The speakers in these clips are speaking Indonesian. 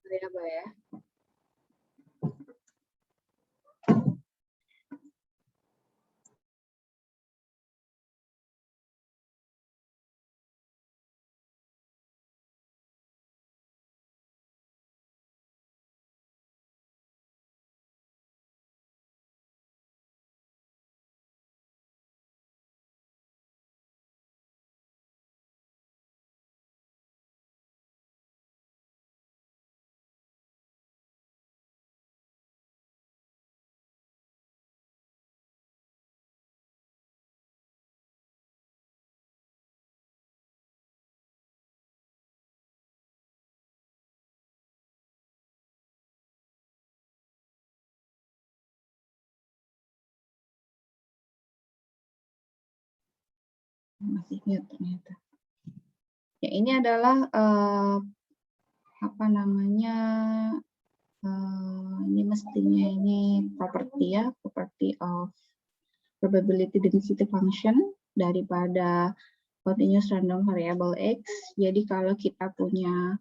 variabel ya. Masih mute ternyata. Ya, ini adalah apa namanya, ini mestinya ini property ya, property of probability density function daripada continuous random variable x. Jadi kalau kita punya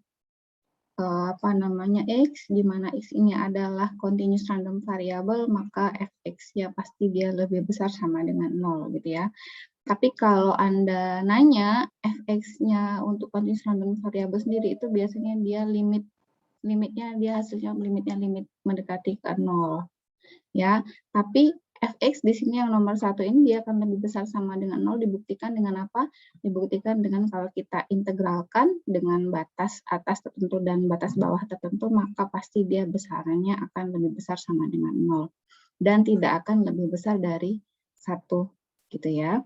apa namanya x, di mana x ini adalah continuous random variable, maka fx ya pasti dia lebih besar sama dengan 0 gitu ya. Tapi kalau Anda nanya fx-nya untuk continuous random variable sendiri, itu biasanya dia limitnya dia hasilnya limit mendekati ke 0 ya. Tapi fx di sini yang nomor 1 ini dia akan lebih besar sama dengan 0, dibuktikan dengan apa? Dibuktikan dengan kalau kita integralkan dengan batas atas tertentu dan batas bawah tertentu, maka pasti dia besarannya akan lebih besar sama dengan 0 dan tidak akan lebih besar dari 1 gitu ya.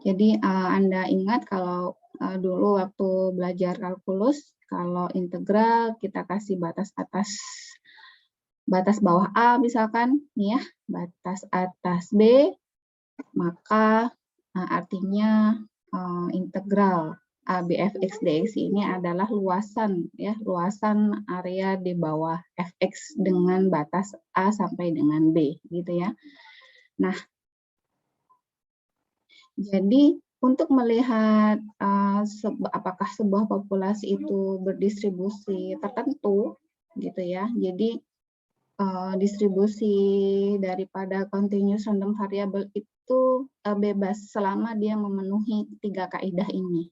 Jadi Anda ingat kalau dulu waktu belajar kalkulus, kalau integral kita kasih batas atas, batas bawah A misalkan, nih ya, batas atas B, maka artinya integral A B fx dx ini adalah luasan ya, luasan area di bawah fx dengan batas A sampai dengan B gitu ya. Nah, jadi untuk melihat apakah sebuah populasi itu berdistribusi tertentu gitu ya. Jadi distribusi daripada continuous random variable itu bebas selama dia memenuhi 3 kaidah ini.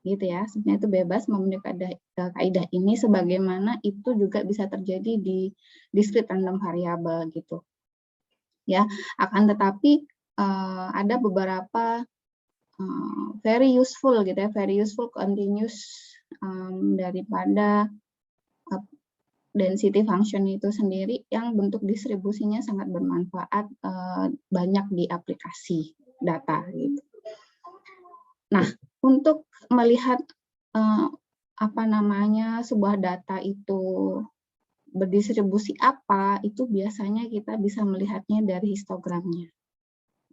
Gitu ya. Sebenarnya itu bebas memenuhi kaidah ini, sebagaimana itu juga bisa terjadi di discrete random variable gitu. Ya, akan tetapi ada beberapa very useful gitu ya, very useful continuous daripada density function itu sendiri yang bentuk distribusinya sangat bermanfaat, banyak di aplikasi data gitu. Nah, untuk melihat apa namanya sebuah data itu berdistribusi apa, itu biasanya kita bisa melihatnya dari histogramnya.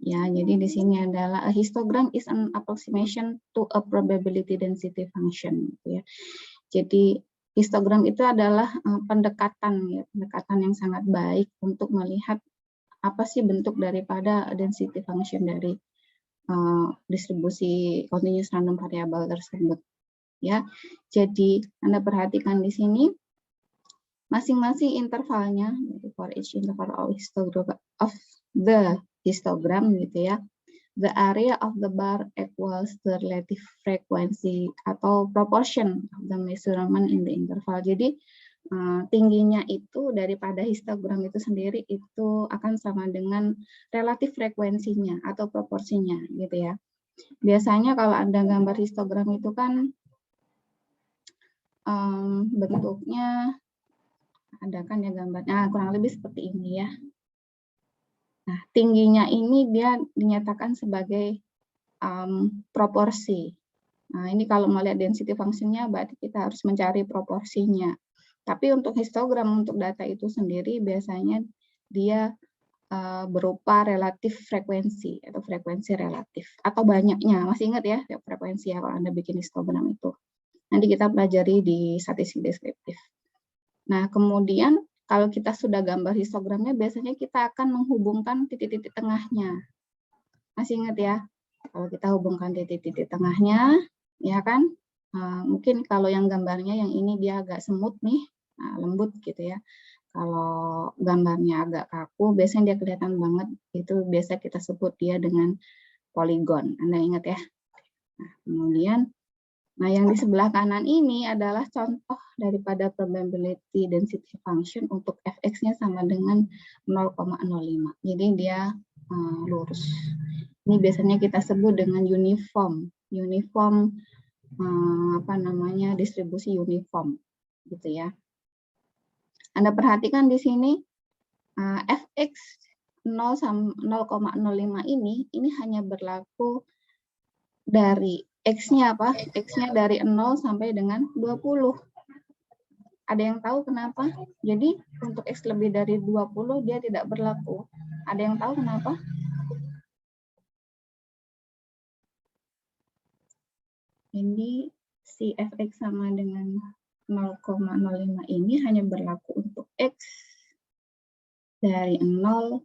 Ya, jadi di sini adalah a histogram is an approximation to a probability density function. Gitu ya. Jadi histogram itu adalah pendekatan, ya, pendekatan yang sangat baik untuk melihat apa sih bentuk daripada density function dari distribusi continuous random variable tersebut. Ya, jadi Anda perhatikan di sini. Masing-masing intervalnya, for each interval of the histogram gitu ya, the area of the bar equals the relative frequency atau proportion of the measurement in the interval. Jadi tingginya itu daripada histogram itu sendiri itu akan sama dengan relatif frekuensinya atau proporsinya gitu ya. Biasanya kalau Anda gambar histogram itu kan bentuknya ada kan ya gambarnya, kurang lebih seperti ini ya. Nah, tingginya ini dia dinyatakan sebagai proporsi. Nah, ini kalau melihat density function-nya berarti kita harus mencari proporsinya. Tapi untuk histogram, untuk data itu sendiri biasanya dia berupa relatif frekuensi atau frekuensi relatif atau banyaknya. Masih ingat ya frekuensi ya kalau Anda bikin histogram itu. Nanti kita pelajari di statistik deskriptif. Nah, kemudian kalau kita sudah gambar histogramnya, biasanya kita akan menghubungkan titik-titik tengahnya. Masih ingat ya? Kalau kita hubungkan titik-titik tengahnya, ya kan? Mungkin kalau yang gambarnya yang ini dia agak semut nih, lembut gitu ya. Kalau gambarnya agak kaku, biasanya dia kelihatan banget. Itu biasa kita sebut dia dengan poligon. Anda ingat ya? Nah, kemudian, yang di sebelah kanan ini adalah contoh daripada probability density function untuk fx-nya sama dengan 0,05. Jadi dia lurus. Ini biasanya kita sebut dengan uniform distribusi uniform gitu ya. Anda perhatikan di sini fx 0,05 ini hanya berlaku dari x-nya apa? X-nya dari 0 sampai dengan 20. Ada yang tahu kenapa? Jadi untuk x lebih dari 20 dia tidak berlaku. Ada yang tahu kenapa? Jadi si fx sama dengan 0,05 ini hanya berlaku untuk x dari 0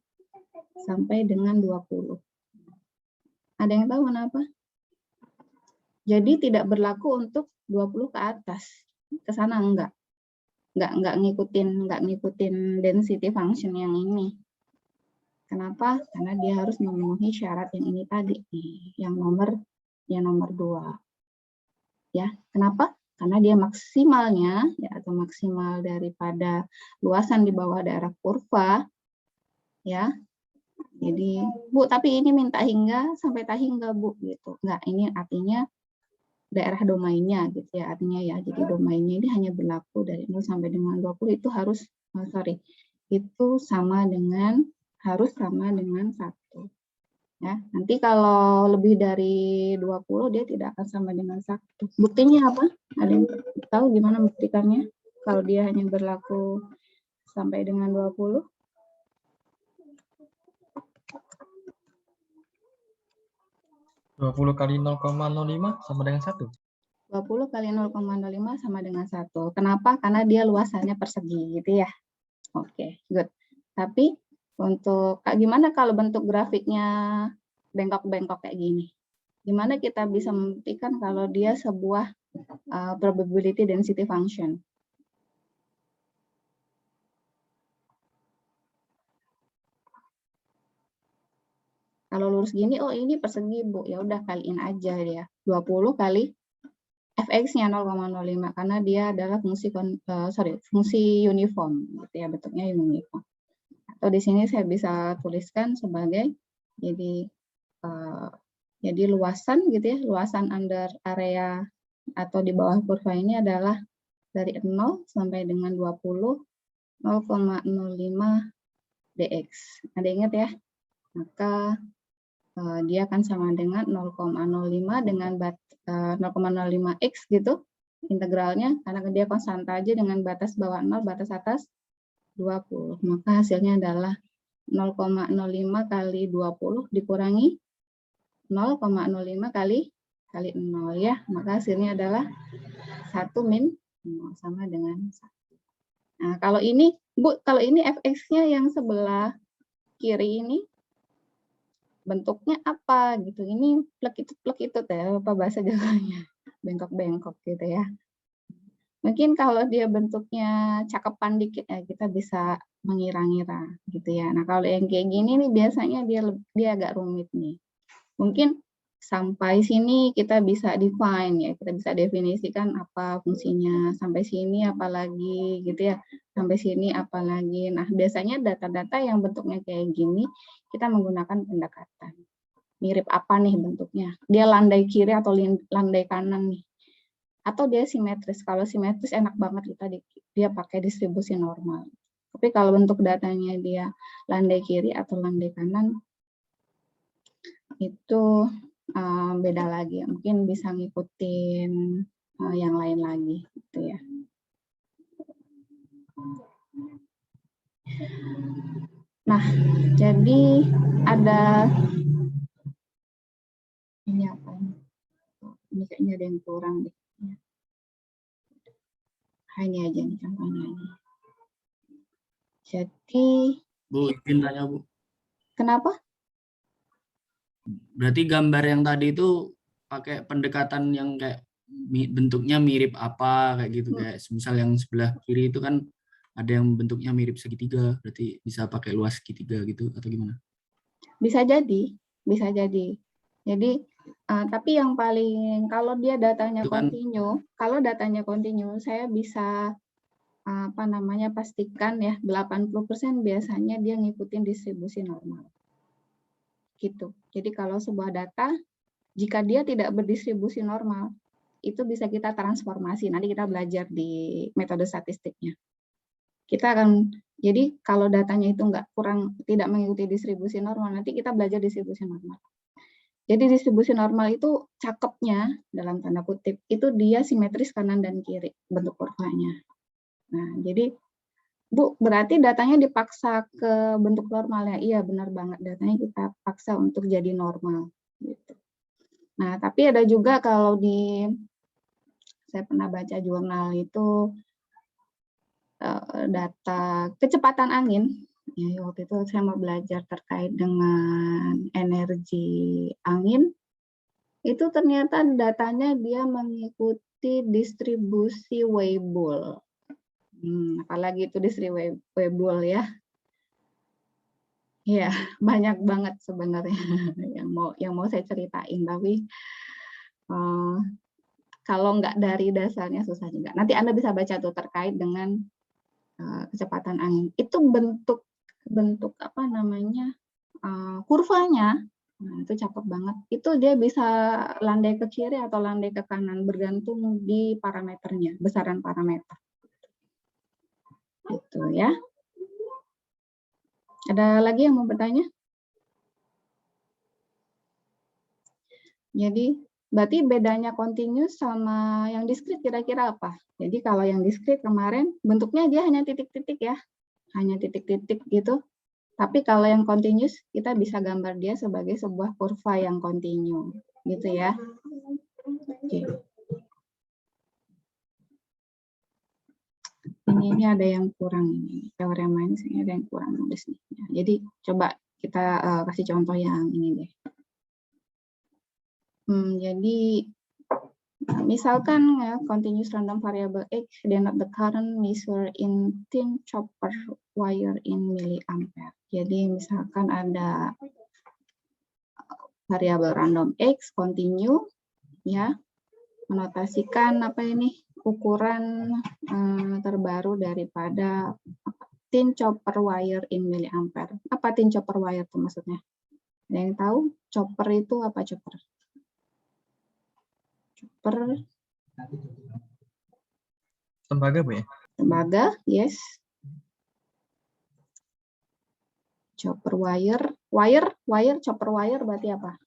sampai dengan 20. Ada yang tahu kenapa? Jadi tidak berlaku untuk 20 ke atas. Ke sana enggak ngikutin density function yang ini. Kenapa? Karena dia harus memenuhi syarat yang ini tadi nih, yang nomor 2. Ya, kenapa? Karena dia maksimalnya ya atau maksimal daripada luasan di bawah daerah kurva ya. Jadi, Bu, tapi ini minta hingga sampai tak hingga, Bu, gitu. Enggak, ini artinya daerah domainnya gitu ya, artinya ya. Jadi domainnya ini hanya berlaku dari 0 sampai dengan 20 itu harus itu harus sama dengan 1. Ya, nanti kalau lebih dari 20 dia tidak akan sama dengan 1. Buktinya apa? Ada yang tahu gimana membuktikannya? Kalau dia hanya berlaku sampai dengan 20? 20 kali 0,05 sama dengan 1. 20 kali 0,05 sama dengan 1. Kenapa? Karena dia luasannya persegi gitu ya. Oke, good. Tapi untuk gimana kalau bentuk grafiknya bengkok-bengkok kayak gini? Gimana kita bisa membuktikan kalau dia sebuah probability density function? Kalau lurus gini, oh ini persegi, Bu. Ya udah kaliin aja ya. 20 kali fx-nya 0,05 karena dia adalah fungsi uniform gitu ya, bentuknya uniform. Atau di sini saya bisa tuliskan sebagai jadi luasan gitu ya, luasan under area atau di bawah kurva ini adalah dari 0 sampai dengan 20 0,05 dx. Ada ingat ya? Maka dia akan sama dengan 0,05 dengan 0,05x gitu integralnya, karena dia konstanta aja dengan batas bawah 0, batas atas 20. Maka hasilnya adalah 0,05 kali 20 dikurangi 0,05 kali 0 ya. Maka hasilnya adalah 1 min 0 sama dengan 1. Nah, kalau ini, Bu, kalau ini fx-nya yang sebelah kiri ini bentuknya apa gitu, ini plek itu ya, apa bahasa Jawanya, bengkok-bengkok gitu ya. Mungkin kalau dia bentuknya cakepan dikit ya kita bisa mengira-ngira gitu ya. Nah kalau yang kayak gini nih biasanya dia agak rumit nih. Mungkin sampai sini kita bisa define ya, kita bisa definisikan apa fungsinya, sampai sini apalagi gitu ya, sampai sini apalagi. Nah biasanya data-data yang bentuknya kayak gini kita menggunakan pendekatan. Mirip apa nih bentuknya? Dia landai kiri atau landai kanan nih? Atau dia simetris? Kalau simetris enak banget kita dia pakai distribusi normal. Tapi kalau bentuk datanya dia landai kiri atau landai kanan, itu beda lagi. Mungkin bisa ngikutin yang lain lagi, gitu ya. Nah, jadi ada ini apa ini? Ini kayaknya ada yang kurang deh. Ini aja nih contohnya ini. Jadi, Bu, izin tanya, Bu. Kenapa? Berarti gambar yang tadi itu pakai pendekatan yang kayak bentuknya mirip apa kayak gitu, kayak misal yang sebelah kiri itu kan ada yang bentuknya mirip segitiga, berarti bisa pakai luas segitiga gitu atau gimana? Bisa jadi, bisa jadi. Jadi tapi yang paling kalau dia datanya Itu kan kalau datanya kontinu, saya bisa apa namanya pastikan ya 80% biasanya dia ngikutin distribusi normal. Gitu. Jadi kalau sebuah data jika dia tidak berdistribusi normal, itu bisa kita transformasi. Nanti kita belajar di metode statistiknya. Kita akan, jadi kalau datanya itu tidak mengikuti distribusi normal, nanti kita belajar distribusi normal. Jadi distribusi normal itu cakepnya, dalam tanda kutip, itu dia simetris kanan dan kiri bentuk kurvanya. Nah, jadi Bu, berarti datanya dipaksa ke bentuk normal ya? Iya, benar banget. Datanya kita paksa untuk jadi normal. Gitu. Nah, tapi ada juga kalau saya pernah baca jurnal itu data kecepatan angin. Ya, waktu itu saya mau belajar terkait dengan energi angin. Itu ternyata datanya dia mengikuti distribusi Weibull. Apalagi itu distribusi Weibull ya. Ya, banyak banget sebenarnya yang mau saya ceritain, tapi kalau nggak dari dasarnya susah juga. Nanti Anda bisa baca tuh terkait dengan kecepatan angin. Itu bentuk apa namanya kurvanya, nah, itu cakep banget. Itu dia bisa landai ke kiri atau landai ke kanan bergantung di parameternya, besaran parameter. Itu ya. Ada lagi yang mau bertanya? Jadi berarti bedanya continuous sama yang discrete kira-kira apa? Jadi kalau yang discrete kemarin bentuknya dia hanya titik-titik ya, hanya titik-titik gitu. Tapi kalau yang continuous kita bisa gambar dia sebagai sebuah kurva yang kontinu, gitu ya. Oke. Ini ada yang kurang ini teorema ini ada yang kurang nulisnya. Jadi coba kita kasih contoh yang ini deh. Jadi misalkan ya, continuous random variable X denote the current measured in thin copper wire in milliampere. Jadi misalkan ada variabel random X continue ya, menotasikan apa ini ukuran terbaru daripada thin copper wire in milliampere. Apa thin copper wire itu maksudnya? Ada yang tahu? Chopper itu apa chopper? Chopper Tembaga, Bu ya? Tembaga, yes. Chopper wire, chopper wire berarti apa?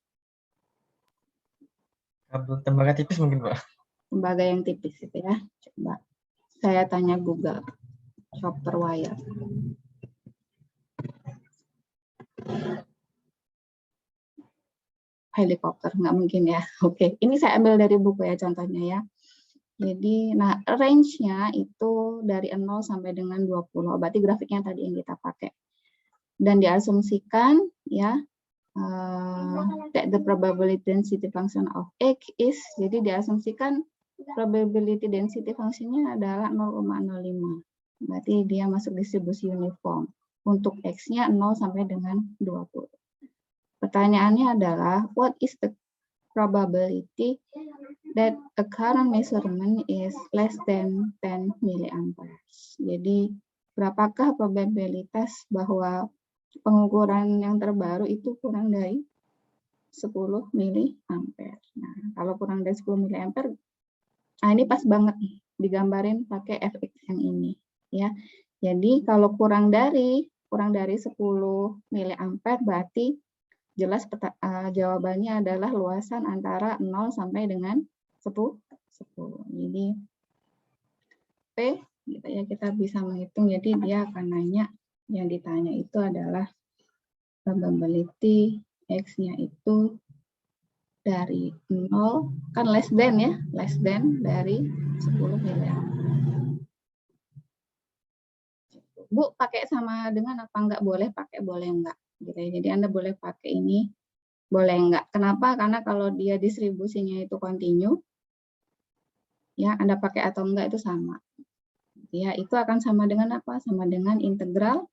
Kabel tembaga tipis mungkin, Pak. Tembaga yang tipis itu ya. Coba saya tanya Google. Chopper wire. Helikopter, nggak mungkin ya. Oke, ini saya ambil dari buku ya contohnya ya. Jadi, nah range-nya itu dari 0 sampai dengan 20. Berarti grafiknya tadi yang kita pakai. Dan diasumsikan ya, that the probability density function of X is, jadi diasumsikan probability density function-nya adalah 0,05. Berarti dia masuk distribusi uniform. Untuk X-nya 0 sampai dengan 20. Pertanyaannya adalah, what is the probability that a current measurement is less than 10 milliamperes? Jadi, berapakah probabilitas bahwa pengukuran yang terbaru itu kurang dari 10 miliampere. Nah, kalau kurang dari 10 miliampere, nah ini pas banget nih, digambarin pakai fx yang ini, ya. Jadi kalau kurang dari 10 miliampere berarti jelas jawabannya adalah luasan antara 0 sampai dengan 10. Jadi P gitu ya, kita bisa menghitung. Jadi dia akan nanya, yang ditanya itu adalah probability X-nya itu dari 0, kan less than ya, less than dari 10 miliampere. Bu, pakai sama dengan apa enggak? Boleh pakai, boleh enggak. Gitu ya. Jadi Anda boleh pakai ini, boleh enggak. Kenapa? Karena kalau dia distribusinya itu kontinu, Ya, Anda pakai atau enggak itu sama. Ya, itu akan sama dengan apa? Sama dengan integral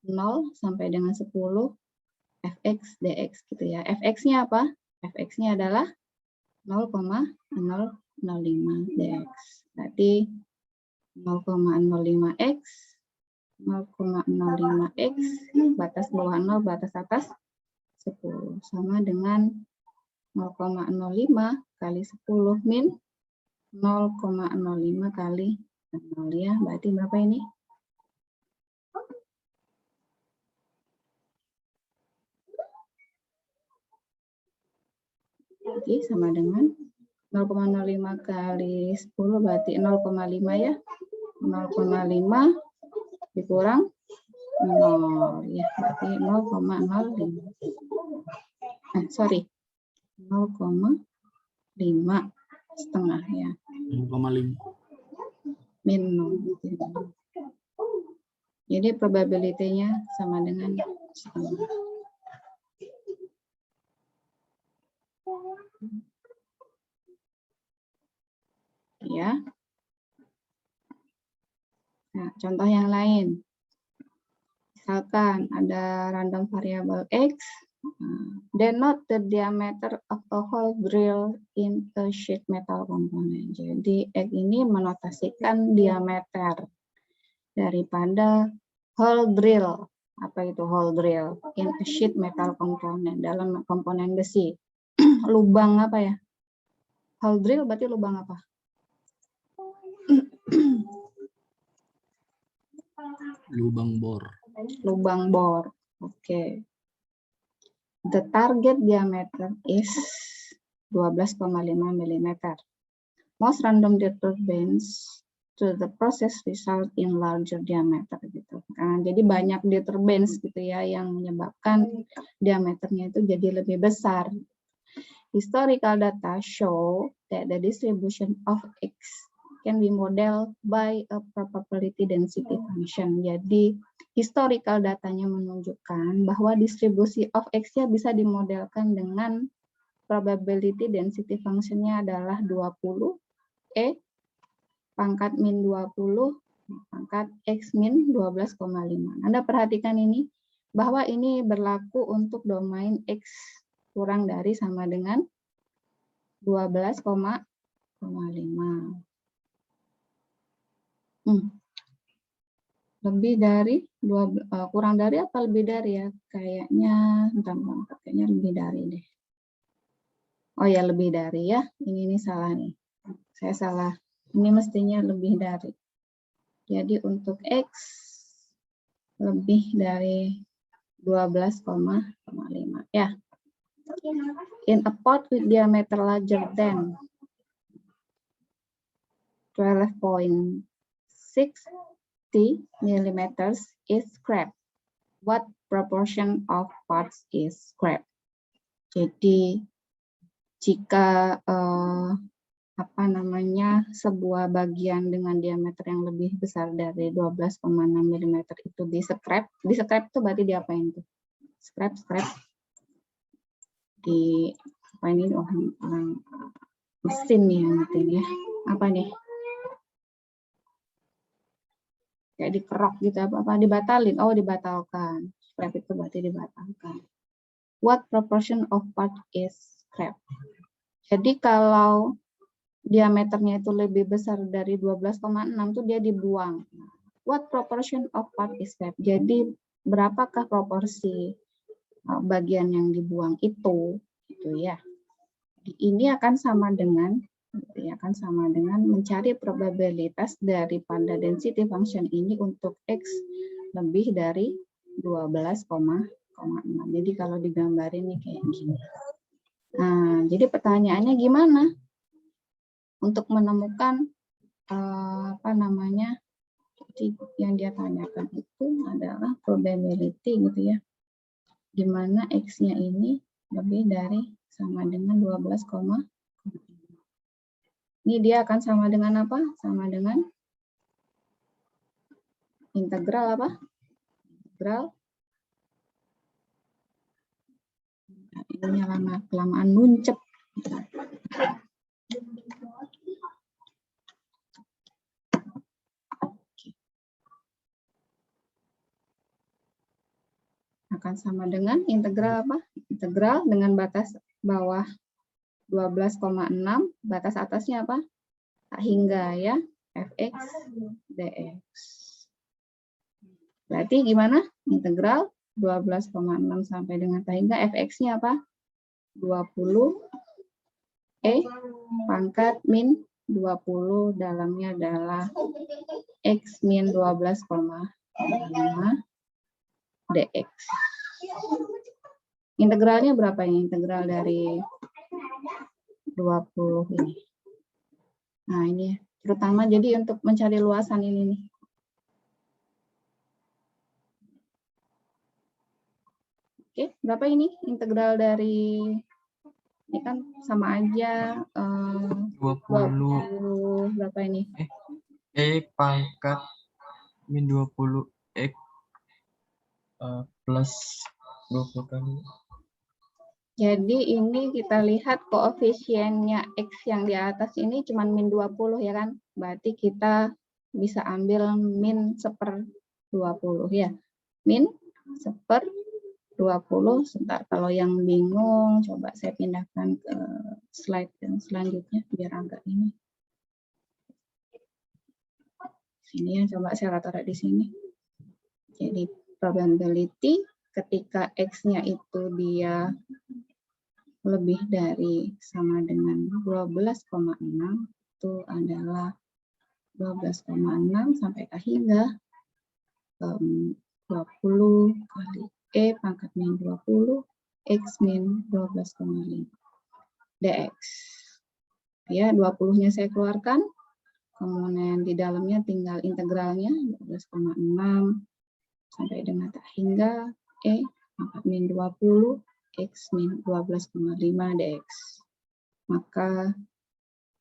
0 sampai dengan 10 fx dx gitu ya. Fx-nya apa? Fx-nya adalah 0,005 dx. Berarti 0,05x 0,05x batas bawah 0 batas atas 10 sama dengan 0,05 kali 10 min 0,05 kali 0 ya. Berarti berapa ini? Jadi sama dengan 0,05 kali 10 berarti 0,5 ya. 0,5 dikurang 0 ya, berarti 0,05. Sorry. 0,5 setengah ya. 0,5. Min 0. Jadi probability-nya sama dengan setengah. Ya. Nah, contoh yang lain. Misalkan ada random variable X, denote the diameter of a hole drill in a sheet metal component. Jadi X ini menotasikan diameter daripada hole drill. Apa itu hole drill? In a sheet metal component, dalam komponen besi. Lubang apa ya? Hole drill berarti lubang apa? Lubang bor. Lubang bor. Oke. The target diameter is 12,5 mm. Most random disturbance to the process result in larger diameter gitu. Nah, jadi banyak disturbance gitu ya yang menyebabkan diameternya itu jadi lebih besar. Historical data show that the distribution of X can be modeled by a probability density function. Jadi historical datanya menunjukkan bahwa distribusi of X-nya bisa dimodelkan dengan probability density function-nya adalah 20 E pangkat min 20 pangkat X min 12,5. Anda perhatikan ini, bahwa ini berlaku untuk domain X kurang dari sama dengan 12,5. Lebih dari kurang dari apa lebih dari ya? Kayaknya kayaknya lebih dari deh. Oh ya, lebih dari ya. Ini salah nih. Saya salah. Ini mestinya lebih dari. Jadi untuk X lebih dari 12,5 ya. In a pot with diameter larger than 12.60 mm is scrap. What proportion of parts is scrap? Jadi jika sebuah bagian dengan diameter yang lebih besar dari 12,6 mm itu di scrap itu berarti diapain tuh? Scrap di apa ini orang mesin nih yang ngerti ya. Apa nih? Kayak dikerok gitu apa dibatalin? Oh, dibatalkan. Scrap itu berarti dibatalkan. What proportion of part is scrap? Jadi kalau diameternya itu lebih besar dari 12,6 itu dia dibuang. What proportion of part is scrap? Jadi berapakah proporsi bagian yang dibuang itu gitu ya. Ini akan sama dengan mencari probabilitas daripada density function ini untuk X lebih dari 12,6. Jadi kalau digambarin nih kayak gini. Nah, jadi pertanyaannya gimana? Untuk menemukan yang dia tanyakan itu adalah probability gitu ya. Di mana X-nya ini lebih dari sama dengan 12,5. Ini dia akan sama dengan apa? Sama dengan integral apa? Integral. Ini lama kelamaan nuncep. akan sama dengan integral apa? Integral dengan batas bawah 12,6, batas atasnya apa? Tak hingga ya, fx dx. Berarti gimana? Integral 12,6 sampai dengan tak hingga fx-nya apa? 20 pangkat min 20, dalamnya adalah x min 12,5 dx. Integralnya berapa ini? Integral dari 20 ini. Nah, ini terutama jadi untuk mencari luasan ini nih. Oke, berapa ini integral dari, ini kan sama aja 20 berapa ini? pangkat min 20 x plus 20 kali. Jadi ini kita lihat koefisiennya X yang di atas ini cuma min 20 ya kan. Berarti kita bisa ambil min 1/20 ya. Min 1/20. Sebentar, kalau yang bingung coba saya pindahkan ke slide yang selanjutnya biar agak ini. Sini ya, coba saya taruh di sini. Jadi probability ketika X-nya itu dia lebih dari sama dengan 12,6 itu adalah 12,6 sampai tak hingga 20 kali pangkat min 20 x min 12,5 dx. Ya, 20-nya saya keluarkan, kemudian di dalamnya tinggal integralnya 12,6 sampai dengan tak hingga pangkat min 20 x min 12,5 dx. Maka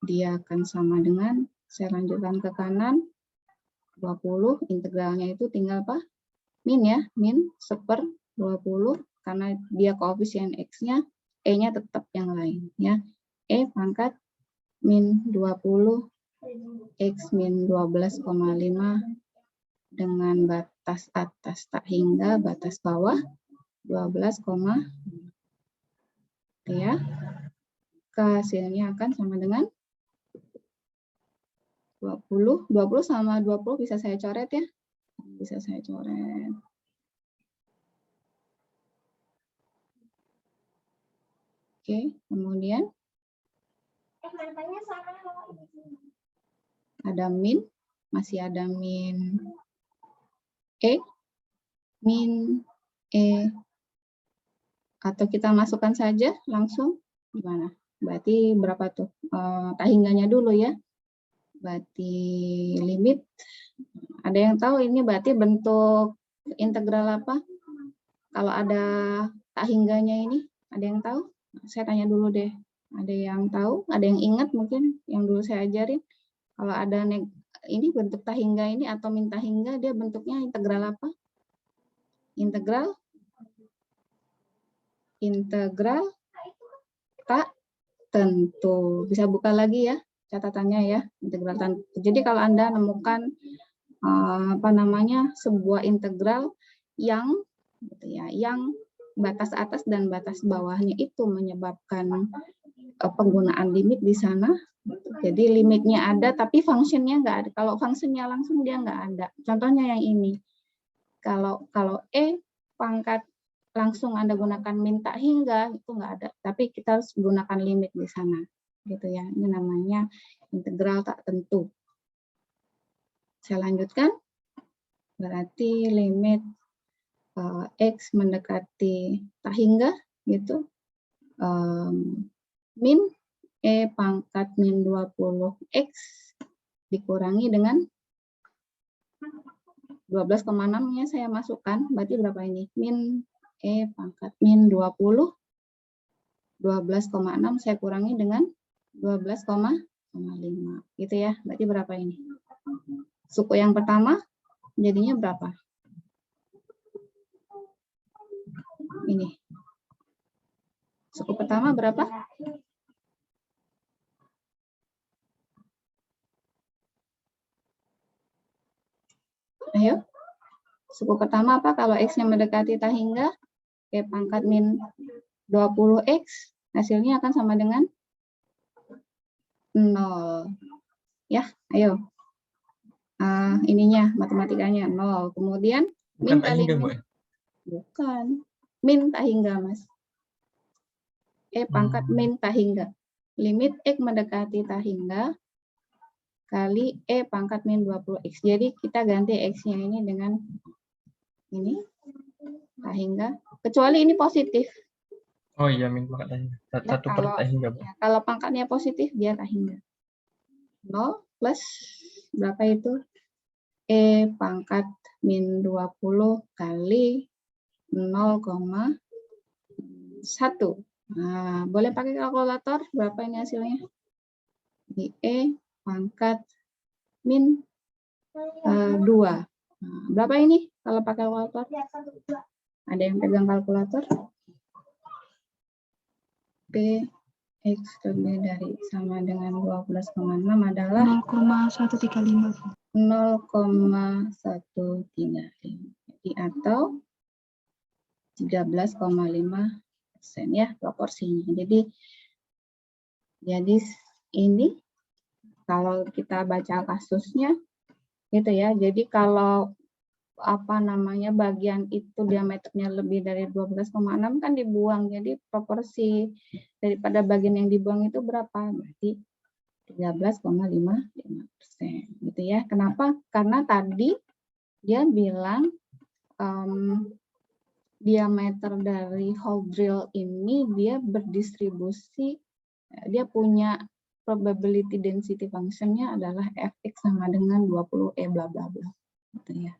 dia akan sama dengan, saya lanjutkan ke kanan, 20, integralnya itu tinggal apa? Min ya, min 1/20, karena dia koefisien x-nya, e-nya tetap yang lain ya. Pangkat min 20 x min 12,5 dengan batas atas tak hingga batas bawah 12, ya, hasilnya akan sama dengan 20 sama 20 bisa saya coret ya, bisa saya coret. Oke, kemudian ada min, masih ada min min atau kita masukkan saja langsung gimana? Berarti berapa tuh? Tak hingganya dulu ya. Berarti limit. Ada yang tahu ini berarti bentuk integral apa? Kalau ada tak hingganya ini, ada yang tahu? Saya tanya dulu deh. Ada yang tahu? Ada yang ingat mungkin yang dulu saya ajarin? Kalau ada ini bentuk tak hingga ini atau min tak hingga, dia bentuknya integral apa? Integral tak tentu. Bisa buka lagi ya catatannya ya, integral tak tentu. Jadi kalau Anda menemukan sebuah integral yang gitu ya, yang batas atas dan batas bawahnya itu menyebabkan penggunaan limit di sana. Jadi limitnya ada tapi fungsinya nggak ada. Kalau fungsinya langsung dia nggak ada. Contohnya yang ini. Kalau pangkat langsung Anda gunakan min tak hingga itu nggak ada, tapi kita harus gunakan limit di sana, gitu ya. Ini namanya integral tak tentu. Saya lanjutkan, berarti limit x mendekati tak hingga, gitu, min pangkat min 20x dikurangi dengan 12,6-nya saya masukkan, berarti berapa ini? Min pangkat min 20, 12,6 saya kurangi dengan 12,5, gitu ya. Berarti berapa ini? Suku yang pertama jadinya berapa? Ini. Suku pertama berapa? Ayo. Suku pertama apa kalau X-nya mendekati tak hingga? E pangkat min 20X, hasilnya akan sama dengan 0. Ya, ayo. Ininya, matematikanya 0. Kemudian min Bukan tak kali hingga, min. Bu. Bukan. Min tak hingga, Mas. E pangkat min tak hingga. Limit X mendekati tak hingga kali E pangkat min 20X. Jadi kita ganti X-nya ini dengan ini, tak hingga. Kecuali ini positif. Oh iya, min pangkat tak hingga. Ya, Satu per tak hingga, Bu. ya, kalau pangkatnya positif, dia tak hingga. 0 plus berapa itu? E pangkat min 20 kali 0,1. Nah, boleh pakai kalkulator, berapa ini hasilnya? Di E pangkat min 2. Nah, berapa ini kalau pakai kalkulator? Ada yang pegang kalkulator? P X lebih dari sama dengan 12,6 adalah 0,135. 0,135. Jadi atau 13,5% ya proporsinya. Jadi ini kalau kita baca kasusnya gitu ya. Jadi kalau bagian itu diameternya lebih dari 12,6 kan dibuang. Jadi proporsi daripada bagian yang dibuang itu berapa? Berarti 13,5% gitu ya. Kenapa? Karena tadi dia bilang diameter dari hole drill ini dia berdistribusi, dia punya probability density function-nya adalah Fx sama dengan 20E bla bla bla gitu ya.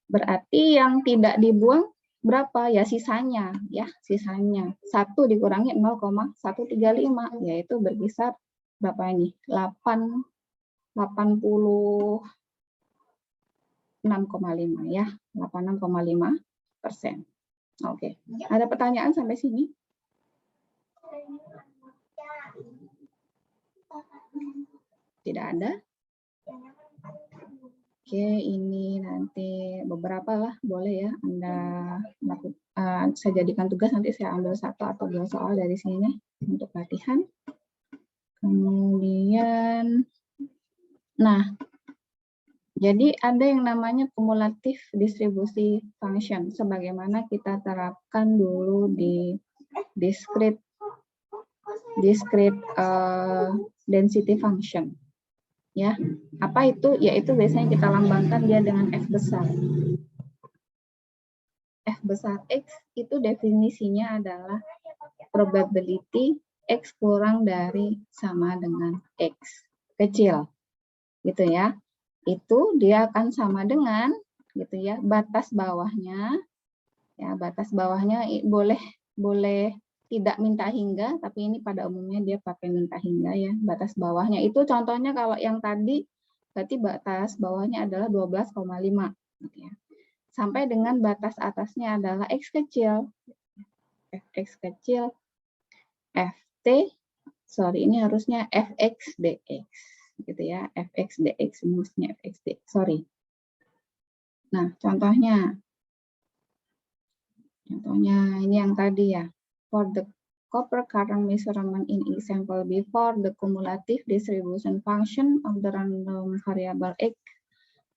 Berarti yang tidak dibuang berapa? Ya sisanya, ya sisanya 1 dikurangi 0,135, yaitu berkisar berapa ini? 86,5 ya, 86,5%. Oke, ada pertanyaan sampai sini? Tidak ada? Oke, ini nanti beberapa lah, boleh ya Anda saya jadikan tugas, nanti saya ambil 1 atau 2 soal dari sini untuk latihan. Kemudian, nah, jadi ada yang namanya kumulatif distribusi function, sebagaimana kita terapkan dulu di discrete density function. Ya, apa itu? Yaitu biasanya kita lambangkan dia dengan F besar. F besar X itu definisinya adalah probability X kurang dari sama dengan X kecil. Gitu ya. Itu dia akan sama dengan gitu ya, batas bawahnya. Ya, batas bawahnya boleh tidak minta hingga, tapi ini pada umumnya dia pakai minta hingga ya. Batas bawahnya itu contohnya kalau yang tadi berarti batas bawahnya adalah 12,5 gitu ya. Sampai dengan batas atasnya adalah X kecil. Fx kecil, ini harusnya Fx dx gitu ya. Fx dx harusnya Fx dx. Nah, contohnya ini yang tadi ya. For the copper current measurement in example before, the cumulative distribution function of the random variable X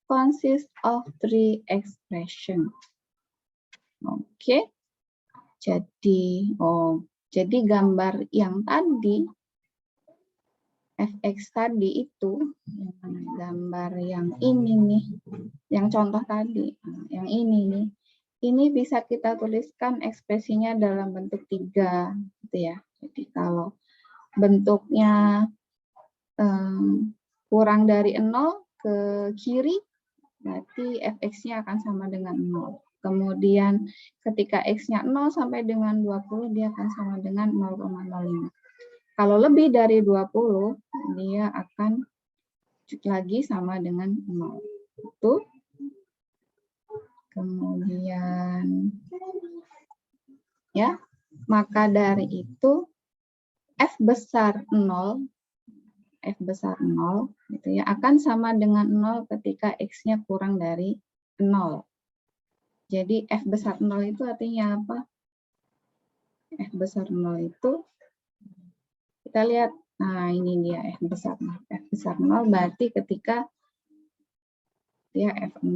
consists of 3 expression. Oke. Jadi gambar yang tadi Fx tadi itu gambar yang ini nih, yang contoh tadi, yang ini nih. Ini bisa kita tuliskan ekspresinya dalam bentuk 3 gitu ya. Jadi kalau bentuknya kurang dari 0 ke kiri, berarti Fx-nya akan sama dengan 0. Kemudian ketika X-nya 0 sampai dengan 20, dia akan sama dengan 0,05. Kalau lebih dari 20, dia akan lagi sama dengan 0. Itu. Kemudian, ya, maka dari itu F besar 0 gitu ya, akan sama dengan 0 ketika X-nya kurang dari 0. Jadi F besar 0 itu artinya apa? F besar 0 itu, kita lihat, nah ini dia F besar 0. F besar 0 berarti ketika ya F0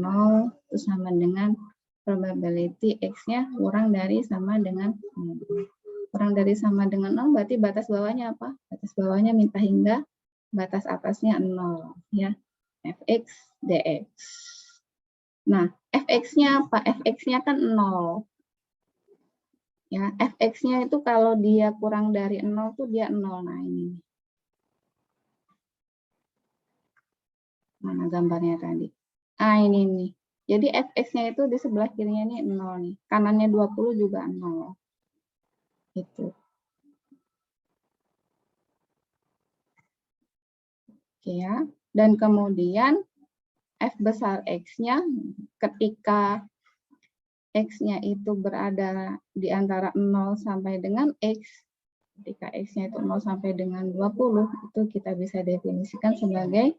itu sama dengan probability X-nya kurang dari sama dengan 0. Kurang dari sama dengan 0 berarti batas bawahnya apa? Batas bawahnya minta hingga batas atasnya 0. Ya, Fx dx. Nah, Fx-nya apa? Fx-nya kan 0. Ya, Fx-nya itu kalau dia kurang dari 0 tuh dia 0. Nah, ini. Mana gambarnya tadi? Ah, ini nih. Jadi Fx-nya itu di sebelah kirinya ini 0 nih. Kanannya 20 juga 0. Gitu. Oke ya. Dan kemudian F besar X-nya ketika X-nya itu berada di antara 0 sampai dengan X, ketika X-nya itu 0 sampai dengan 20, itu kita bisa definisikan sebagai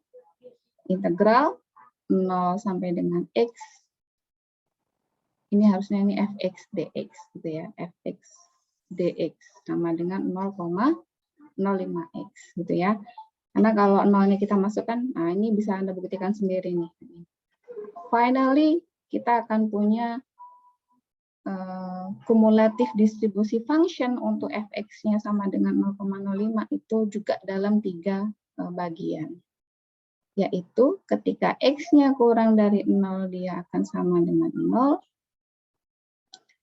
integral 0 sampai dengan X. Ini harusnya ini Fx dx gitu ya, Fx dx sama dengan 0,05x gitu ya. Karena kalau 0 ini kita masukkan, nah ini bisa Anda buktikan sendiri nih. Finally, kita akan punya kumulatif distribusi function untuk Fx-nya sama dengan 0,05 itu juga dalam 3 bagian. Yaitu ketika X-nya kurang dari 0, dia akan sama dengan 0.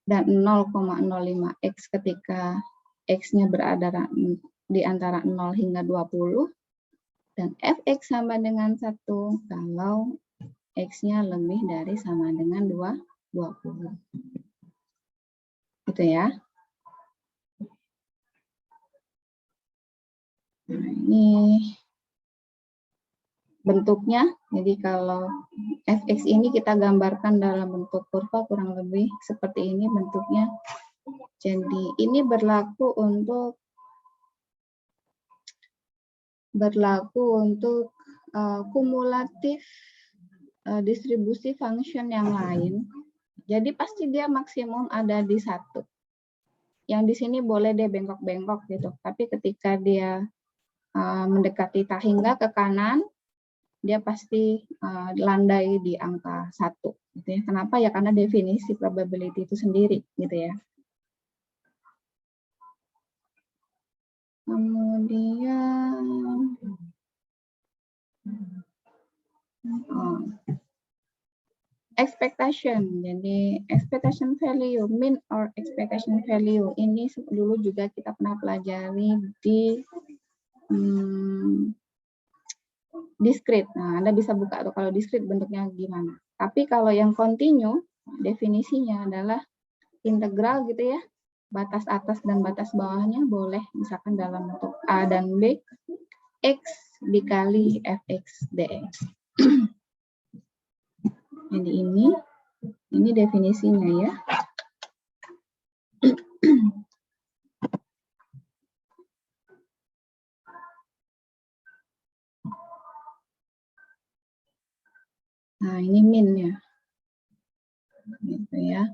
Dan 0,05x ketika X-nya berada di antara 0 hingga 20. Dan Fx sama dengan 1 kalau X-nya lebih dari sama dengan 20. Gitu ya. Nah, ini bentuknya. Jadi kalau Fx ini kita gambarkan dalam bentuk kurva kurang lebih seperti ini bentuknya. Jadi ini berlaku untuk kumulatif distribusi function yang lain. Jadi pasti dia maksimum ada di 1. Yang di sini boleh dia bengkok-bengkok gitu. Tapi ketika dia mendekati hingga ke kanan, dia pasti landai di angka 1. Gitu ya. Kenapa? Ya karena definisi probability itu sendiri, gitu ya. Kemudian expectation. Jadi expectation value, mean or expectation value ini dulu juga kita pernah pelajari di discrete. Nah, Anda bisa buka tuh kalau discrete bentuknya gimana. Tapi kalau yang continue, definisinya adalah integral gitu ya. Batas atas dan batas bawahnya boleh misalkan dalam bentuk A dan B, X dikali Fx dx. Jadi ini definisinya ya. Nah, ini min ya. Gitu ya.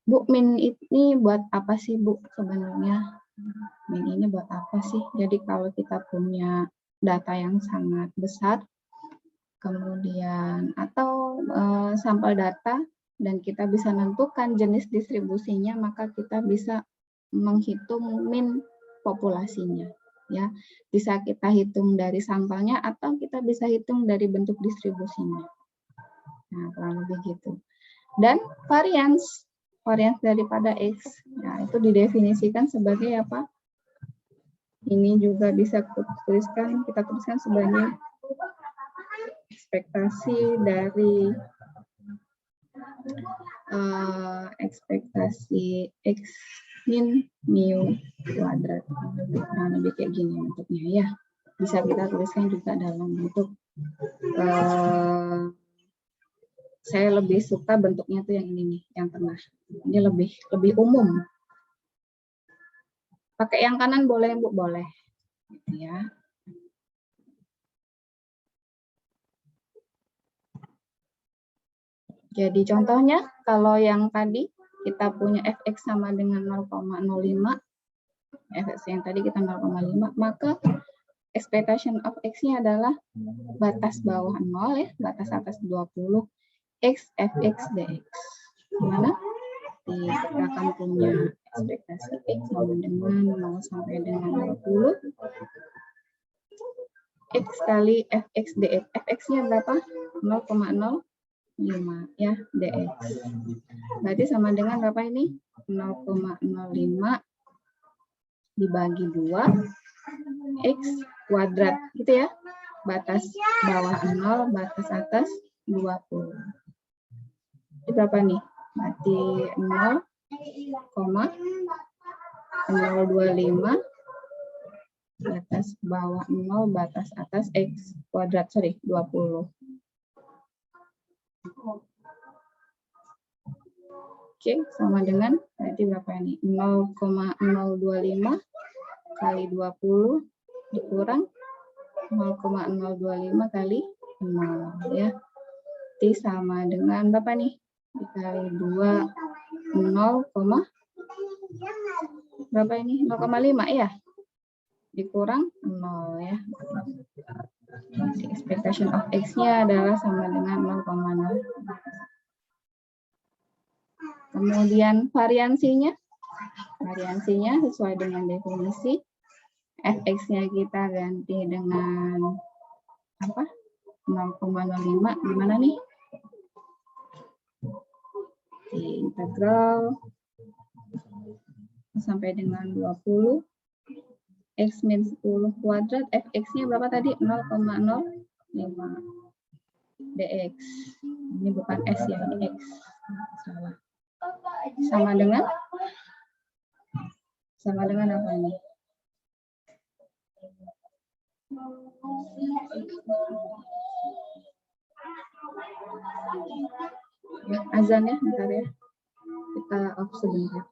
Bu, min ini buat apa sih, Bu, sebenarnya? Min ini buat apa sih? Jadi kalau kita punya data yang sangat besar, kemudian atau sampel data, dan kita bisa menentukan jenis distribusinya, maka kita bisa menghitung min populasinya. Ya, bisa kita hitung dari sampelnya atau kita bisa hitung dari bentuk distribusinya. Nah, kurang lebih gitu. Dan varians daripada X, nah itu didefinisikan sebagai apa? Ini juga bisa kita tuliskan sebagai ekspektasi dari ekspektasi X min mu kuadrat. Nah, lebih kayak gini bentuknya ya. Bisa kita tuliskan juga dalam bentuk saya lebih suka bentuknya tuh yang ini nih, yang tengah. Ini lebih umum. Pakai yang kanan boleh, Bu, boleh. Gitu ya. Jadi contohnya, kalau yang tadi kita punya fx sama dengan 0,05, fx yang tadi kita 0,5, maka expectation of x-nya adalah batas bawah 0 ya, batas atas 20, x fx dx. Gimana? Kita akan punya ekspektasi x sama dengan 0 sampai dengan 20, x kali fx dx. Fx-nya berapa? 0,05 ya, dx. Berarti sama dengan berapa ini? 0,05 dibagi 2 x kuadrat gitu ya. Batas bawah 0, batas atas 20. Itu berapa nih? Berarti 0,025 batas bawah 0, batas atas x kuadrat, 20. Oke, sama dengan berarti berapa ini? 0,025 kali 20 dikurang 0,025 kali 0 ya. Berarti sama dengan berapa nih? Dikali 2, 0, berapa ini? 0,5 ya? Dikurang 0 ya. Expectation of x-nya adalah sama dengan 0,0. Kemudian variansinya sesuai dengan definisi. Fx-nya kita ganti dengan apa? 0,05. Gimana nih? Integral sampai dengan 20 x min 10 kuadrat. Fx-nya berapa tadi? 0,05 dx. Ini bukan s ya, ini x. Salah. Sama dengan apa ini? Ya, azan ya, bentar ya. Kita off sebentar.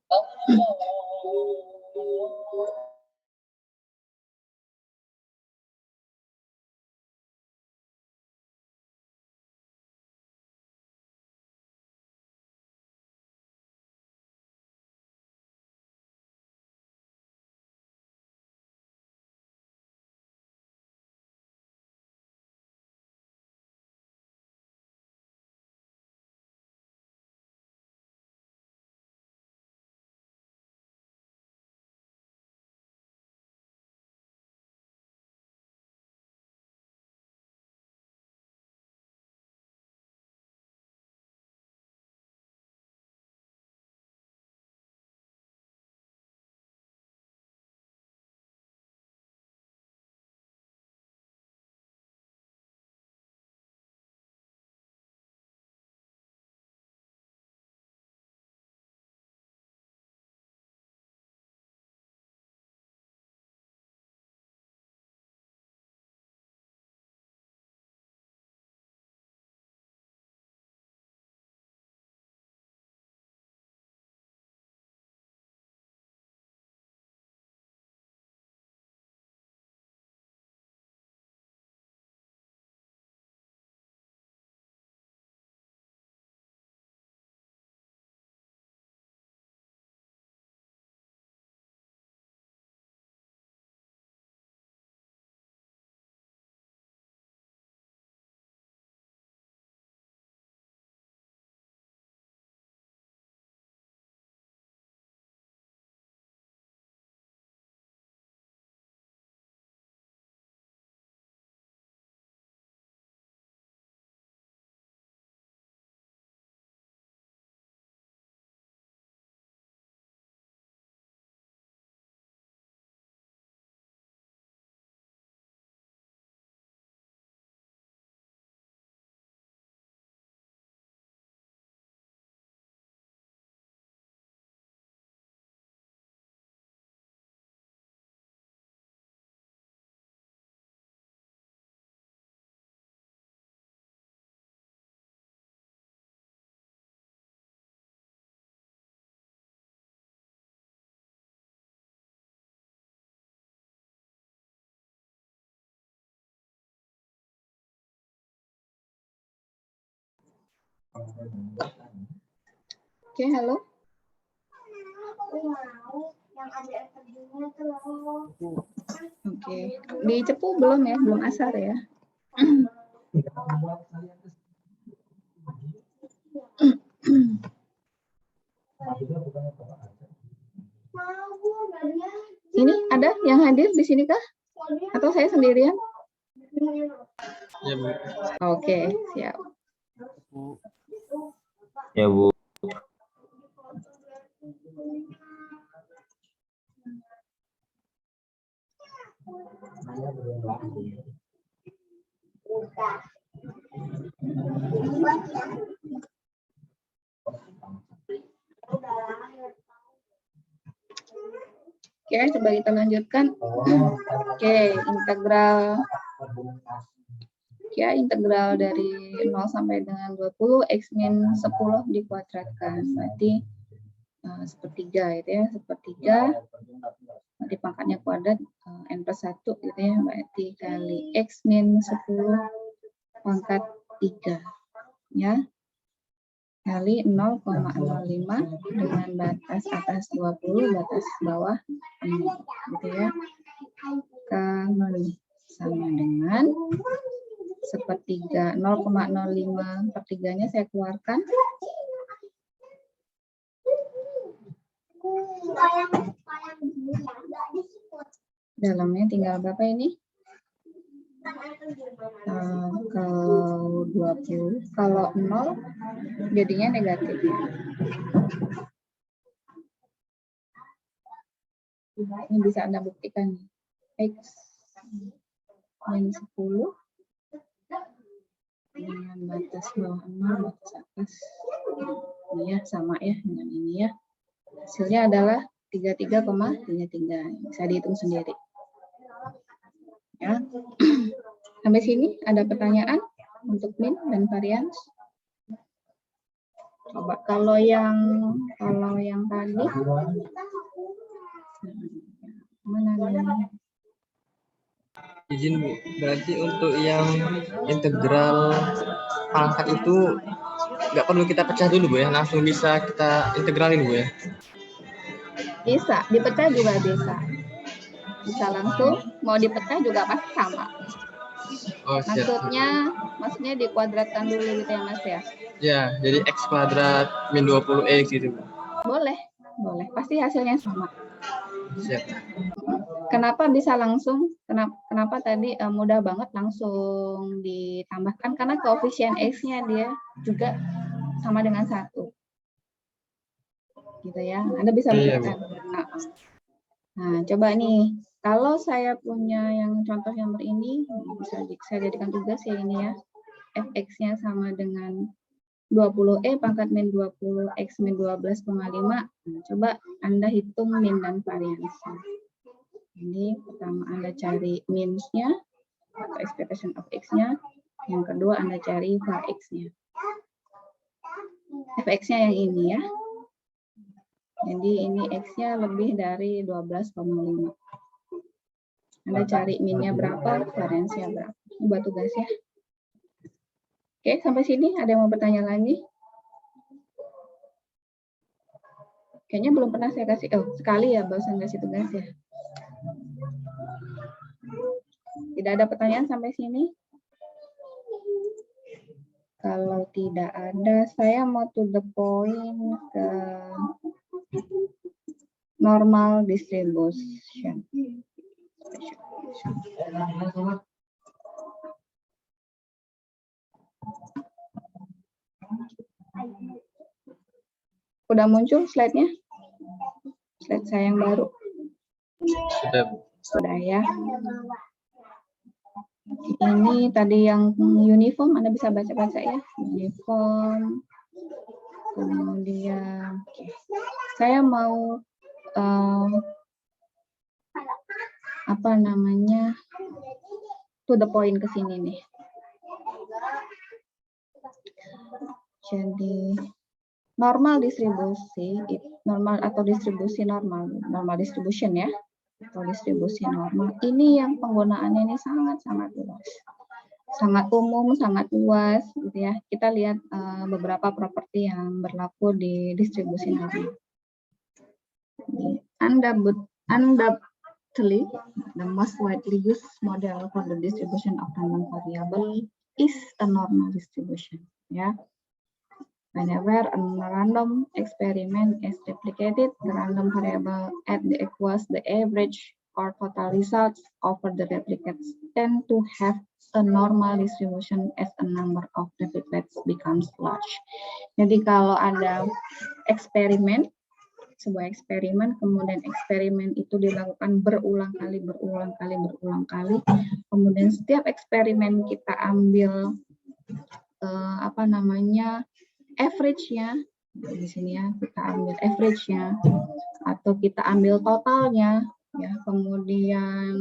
Oke, halo. Oke, di Cepu belum ya, belum asar ya. Ini ada yang hadir di sini kah? Atau saya sendirian? Ya, Bu. Oke, siap. Ya, Bu. Oke, coba kita lanjutkan. Oke, integral. Ya, integral dari 0 sampai dengan 20, X min 10 dikuadratkan. Berarti sepertiga itu ya, sepertiga. Nanti pangkatnya kuadrat, N plus 1 gitu ya, berarti kali X min 10 pangkat 3. Ya. Kali 0,05 dengan batas atas 20, batas bawah 0, gitu ya. Kali sama dengan sepertiga, 0,05 per 3-nya saya keluarkan. Dalamnya tinggal berapa ini? Kalau 20, kalau 0 jadinya negatif. Ini bisa Anda buktikan. X min 10 dengan batas bawah 0, batas atas. Ini ya, sama ya dengan ini ya. Hasilnya adalah 33,33. Bisa dihitung sendiri. Ya. Sampai sini ada pertanyaan untuk min dan varians? Coba kalau yang tadi mana namanya? Izin, Bu. Berarti untuk yang integral pangkat itu nggak perlu kita pecah dulu, Bu ya? Langsung bisa kita integralin, Bu ya? Bisa, dipecah juga bisa. Bisa langsung, mau dipecah juga pasti sama. Oh, siap. Maksudnya dikuadratkan dulu gitu ya, Mas ya? Ya, jadi X kuadrat min 20X gitu, Bu. Boleh. Pasti hasilnya sama. Siap. Kenapa bisa langsung? Kenapa tadi mudah banget langsung ditambahkan? Karena koefisien X-nya dia juga sama dengan 1. Gitu ya. Anda bisa Iya, buktikan. Nah, coba nih. Kalau saya punya yang contoh nomor ini, bisa saya jadikan tugas ya ini ya. Fx-nya sama dengan 20E pangkat min 20 X min 12,5. Nah, coba Anda hitung min dan variansnya. Ini pertama Anda cari min-nya atau expectation of X-nya. Yang kedua Anda cari var X-nya. Fx-nya yang ini ya. Jadi ini X-nya lebih dari 12,5. Anda cari min-nya berapa, variansnya berapa. Ini buat tugas ya. Oke, sampai sini ada yang mau bertanya lagi? Kayaknya belum pernah saya kasih, sekali ya barusan kasih tugas ya. Tidak ada pertanyaan sampai sini? Kalau tidak ada, saya mau to the point ke normal distribution. Udah muncul slide-nya? Slide saya yang baru. Sudah, Bu. Sudah ya. Ini tadi yang uniform, Anda bisa baca-baca ya. Uniform. Kemudian, saya mau to the point ke sini nih. Jadi normal distribusi, normal atau distribusi normal distribution ya, atau distribusi normal. Ini yang penggunaannya ini sangat-sangat luas. sangat umum, sangat luas, gitu ya. Kita lihat beberapa properti yang berlaku di distribusi normal. Undoubtedly, the most widely used model for the distribution of random variable is a normal distribution. Ya, whenever a random experiment is replicated, the random variable at the equals the average or total results over the replicates tend to have a normal distribution as a number of replicates becomes large. Jadi kalau ada eksperimen, sebuah eksperimen, kemudian eksperimen itu dilakukan berulang kali, kemudian setiap eksperimen kita ambil average-nya, di sini ya, kita ambil average-nya, atau kita ambil totalnya, ya, kemudian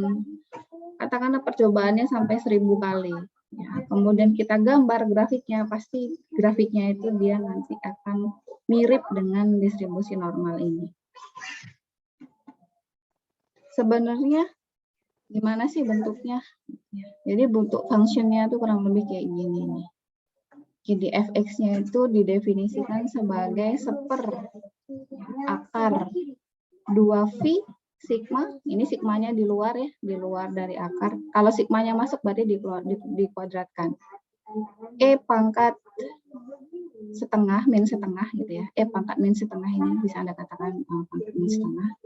katakanlah percobaannya sampai 1000 kali, ya, kemudian kita gambar grafiknya, pasti grafiknya itu dia nanti akan mirip dengan distribusi normal ini. Sebenarnya gimana sih bentuknya? Jadi bentuk fungsinya itu kurang lebih kayak gini nih. Jadi fx-nya itu didefinisikan sebagai seper akar 2V sigma, ini sigmanya di luar ya, di luar dari akar. Kalau sigmanya masuk berarti dikuadratkan. E pangkat setengah, min setengah gitu ya. E pangkat min setengah ini bisa Anda katakan pangkat min setengah.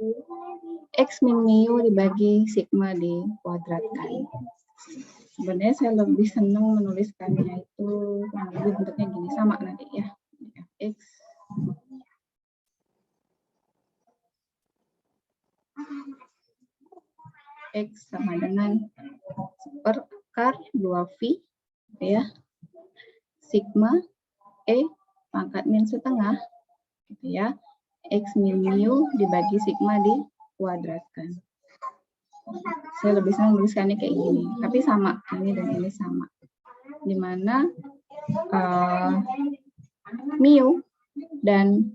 X min mu dibagi sigma dikuadratkan. Sebenarnya saya lebih senang menuliskannya itu lebih bentuknya gini, sama nanti ya. X sama dengan per akar 2V ya, sigma E pangkat min setengah gitu ya, X min mu dibagi sigma dikuadratkan. Saya lebih senang menuliskannya kayak gini, tapi sama, ini dan ini sama, dimana mu dan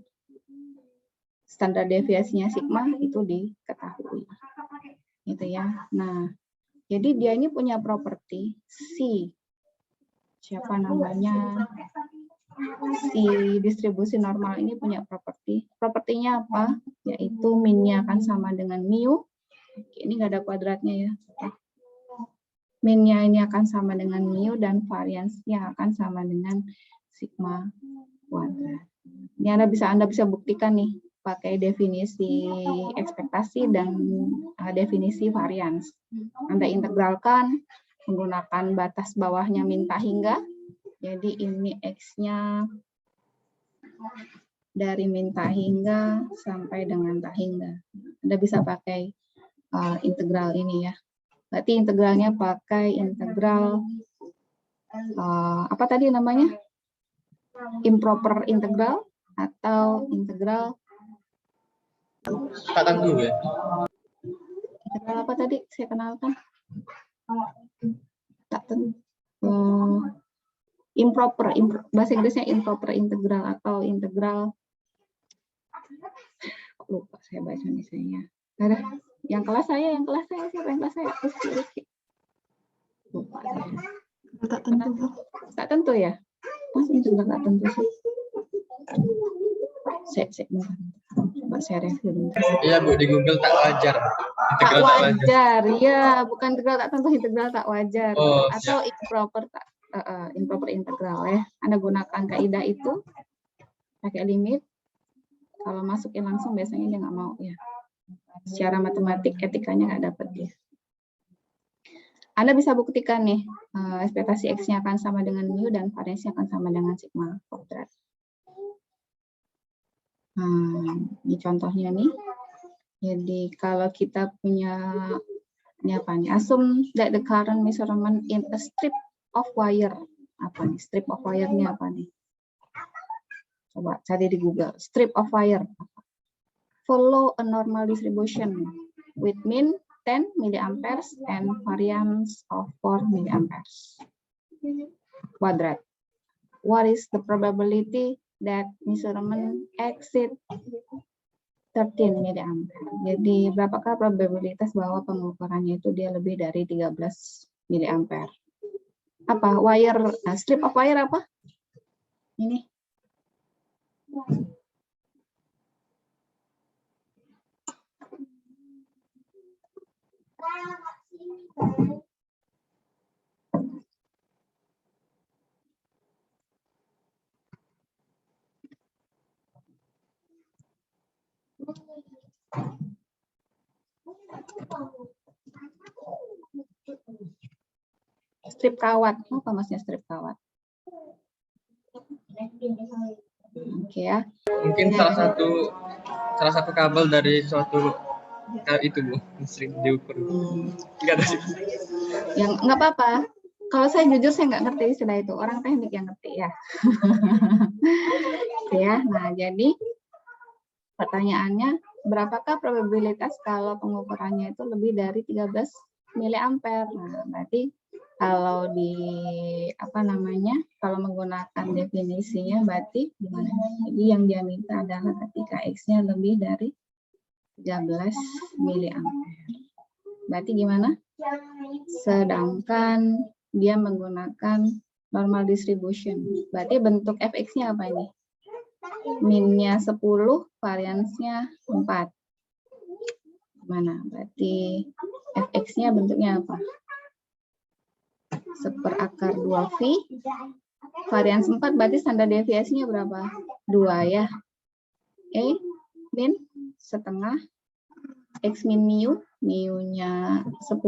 standar deviasinya sigma itu diketahui, gitu ya. Nah, jadi dia ini punya properti si distribusi normal ini punya propertinya apa? Yaitu minnya akan sama dengan mu. Ini nggak ada kuadratnya ya. Minnya ini akan sama dengan mu dan variansnya akan sama dengan sigma kuadrat. Ini Anda bisa buktikan nih pakai definisi ekspektasi dan definisi varians. Anda integralkan menggunakan batas bawahnya min tak hingga. Jadi ini X-nya dari min tak hingga sampai dengan tak hingga. Anda bisa pakai integral ini ya. Berarti integralnya pakai integral apa tadi namanya? Improper integral atau integral tak tentu ya. Integral apa tadi saya kenalkan? Tak tentu. Improper, bahasa Inggrisnya improper integral atau integral, lupa saya bahasa Indonesia-nya. Ada yang kelas saya siapa yang kelas saya? Rizky. Lupa saya. Tak tentu ya? Mas ini juga tak tentu sih. Saya coba saya review. Iya Bu, di Google tak wajar. Tak wajar, ya, bukan integral tak tentu, integral tak wajar, oh, atau improper integral ya. Anda gunakan kaidah itu, pakai limit. Kalau masukin langsung biasanya dia nggak mau ya. Secara matematik etikanya nggak dapat ya. Anda bisa buktikan nih, ekspektasi X-nya akan sama dengan mu dan variansnya akan sama dengan sigma kuadrat. Ini contohnya nih. Jadi kalau kita punya ini apa nih? Assume that the current measurement in a strip of wire. Apa nih? Strip of wire-nya apa nih? Coba cari di Google. Strip of wire. Follow a normal distribution with mean 10 milliamperes and variance of 4 milliamperes. Quadrat. What is the probability that measurement exceed 13 milliampere? Jadi berapakah probabilitas bahwa pengukurannya itu dia lebih dari 13 milliampere? apa wire, strip of wire apa? Ini. Strip kawat, apa maksudnya strip kawat? Oke ya. Mungkin salah satu kabel dari suatu itu Bu, sering diukur. Enggak ada sih. Yang nggak apa-apa. Kalau saya jujur saya nggak ngerti istilah itu. Orang teknik yang ngerti ya. Ya. Nah jadi pertanyaannya, berapakah probabilitas kalau pengukurannya itu lebih dari 13 miliampere? Nah berarti kalau kalau menggunakan definisinya berarti gimana? Jadi yang dia minta adalah ketika X-nya lebih dari 13 miliampere. Berarti gimana? Sedangkan dia menggunakan normal distribution. Berarti bentuk fx-nya apa ini? Min-nya 10, variansnya 4. Gimana? Berarti fx-nya bentuknya apa? 1/akar 2V, varians 4 berarti standar deviasinya berapa? 2 ya. Min setengah, X min mu, mu-nya 10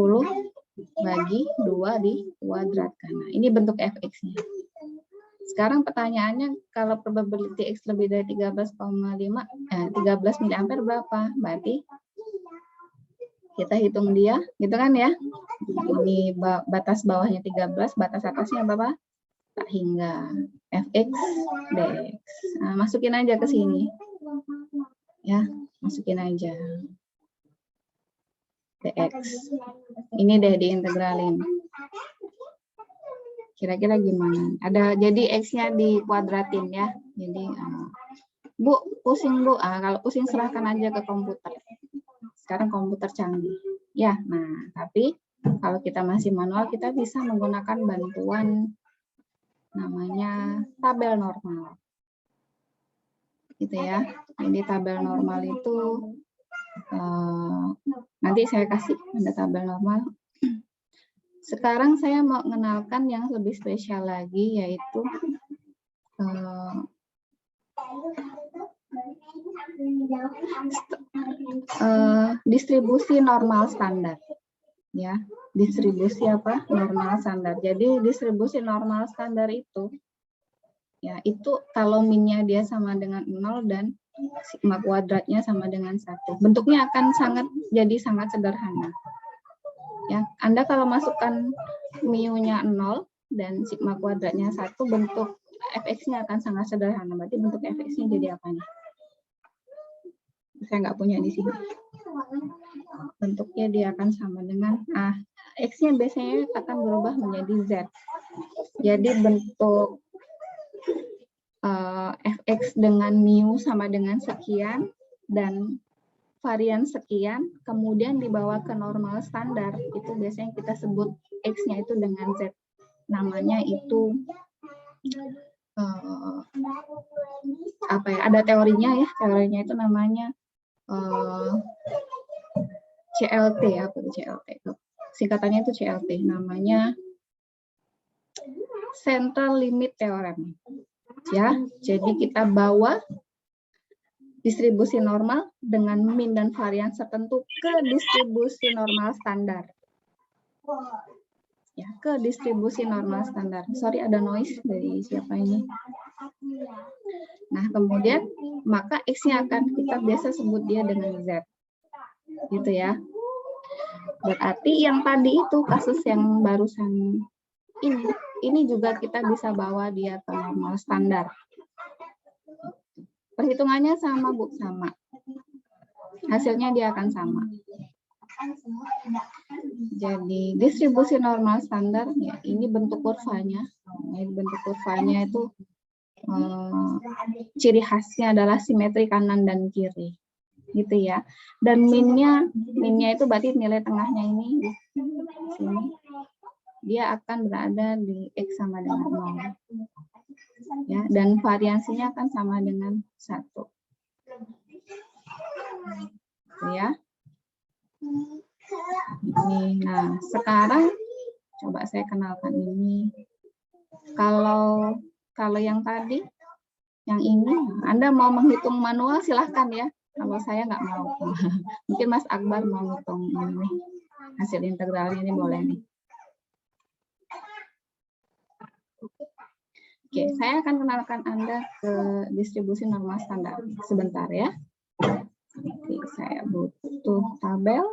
bagi 2 dikuadratkan. Nah, ini bentuk fx-nya. Sekarang pertanyaannya, kalau probability X lebih dari 13 miliampere berapa? Berarti kita hitung dia, gitu kan ya. Ini batas bawahnya 13, batas atasnya berapa? Tak hingga fx dx. Nah, masukin aja ke sini. Ya, masukin aja. dx. Ini deh diintegralin. Kira-kira gimana? Jadi x-nya dikuadratin ya. Jadi Bu, pusing Bu. Kalau pusing serahkan aja ke komputer. Sekarang komputer canggih. Ya, nah, tapi kalau kita masih manual, kita bisa menggunakan bantuan namanya tabel normal. Gitu ya. Jadi tabel normal itu nanti saya kasih ada tabel normal. Sekarang saya mau mengenalkan yang lebih spesial lagi, yaitu distribusi normal standar. Ya, distribusi apa? Normal standar. Jadi distribusi normal standar itu, ya itu kalau min-nya dia sama dengan 0 dan sigma kuadratnya sama dengan 1. Bentuknya akan jadi sangat sederhana. Ya, Anda kalau masukkan mu-nya 0 dan sigma kuadratnya 1, bentuk fx-nya akan sangat sederhana. Berarti bentuk fx-nya jadi apa nih? Saya nggak punya di sini. Bentuknya dia akan sama dengan x-nya biasanya akan berubah menjadi z. Jadi bentuk fx dengan mu sama dengan sekian dan varian sekian, kemudian dibawa ke normal standar, itu biasanya kita sebut x-nya itu dengan z. Namanya itu ada teorinya ya, teorinya itu namanya CLT, apa itu CLT? Singkatannya itu CLT, namanya Central Limit Theorem. Ya, jadi kita bawa distribusi normal dengan min dan varian tertentu ke distribusi normal standar. Ya, ke distribusi normal standar. Sorry, ada noise dari siapa ini. Nah, kemudian maka X-nya akan kita biasa sebut dia dengan Z. Gitu ya. Berarti yang tadi itu kasus yang barusan ini juga kita bisa bawa dia ke normal standar. Perhitungannya sama, Bu, sama. Hasilnya dia akan sama. Jadi distribusi normal standar, ya ini bentuk kurvanya. Ini bentuk kurvanya itu ciri khasnya adalah simetri kanan dan kiri, gitu ya. Dan minnya itu berarti nilai tengahnya ini di sini. dia akan berada di X sama dengan 0. Ya, dan variansinya akan sama dengan 1. Ya. Ini, nah sekarang coba saya kenalkan ini. Kalau yang tadi, yang ini, Anda mau menghitung manual silahkan ya. Kalau saya nggak mau. Mungkin Mas Akbar mau hitung ini. Hasil integralnya ini boleh nih. Oke, saya akan kenalkan Anda ke distribusi normal standar. Sebentar ya. Oke, saya butuh tabel.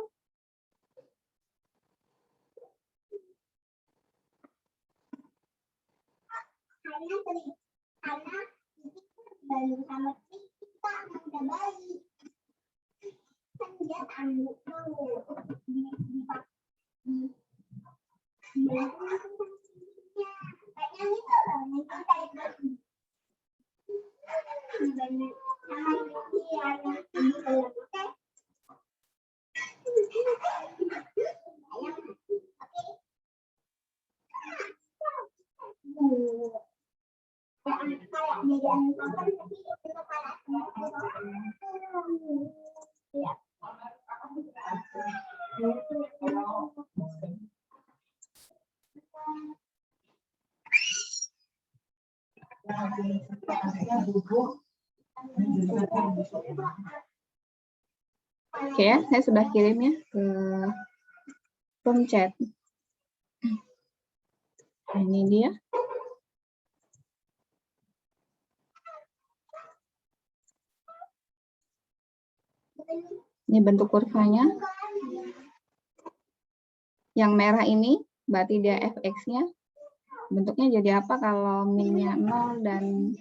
Oke ya, saya sudah kirim ya ke room chat. Ini dia. Ini bentuk kurvanya. Yang merah ini berarti dia fx-nya. Bentuknya jadi apa kalau min-nya 0 dan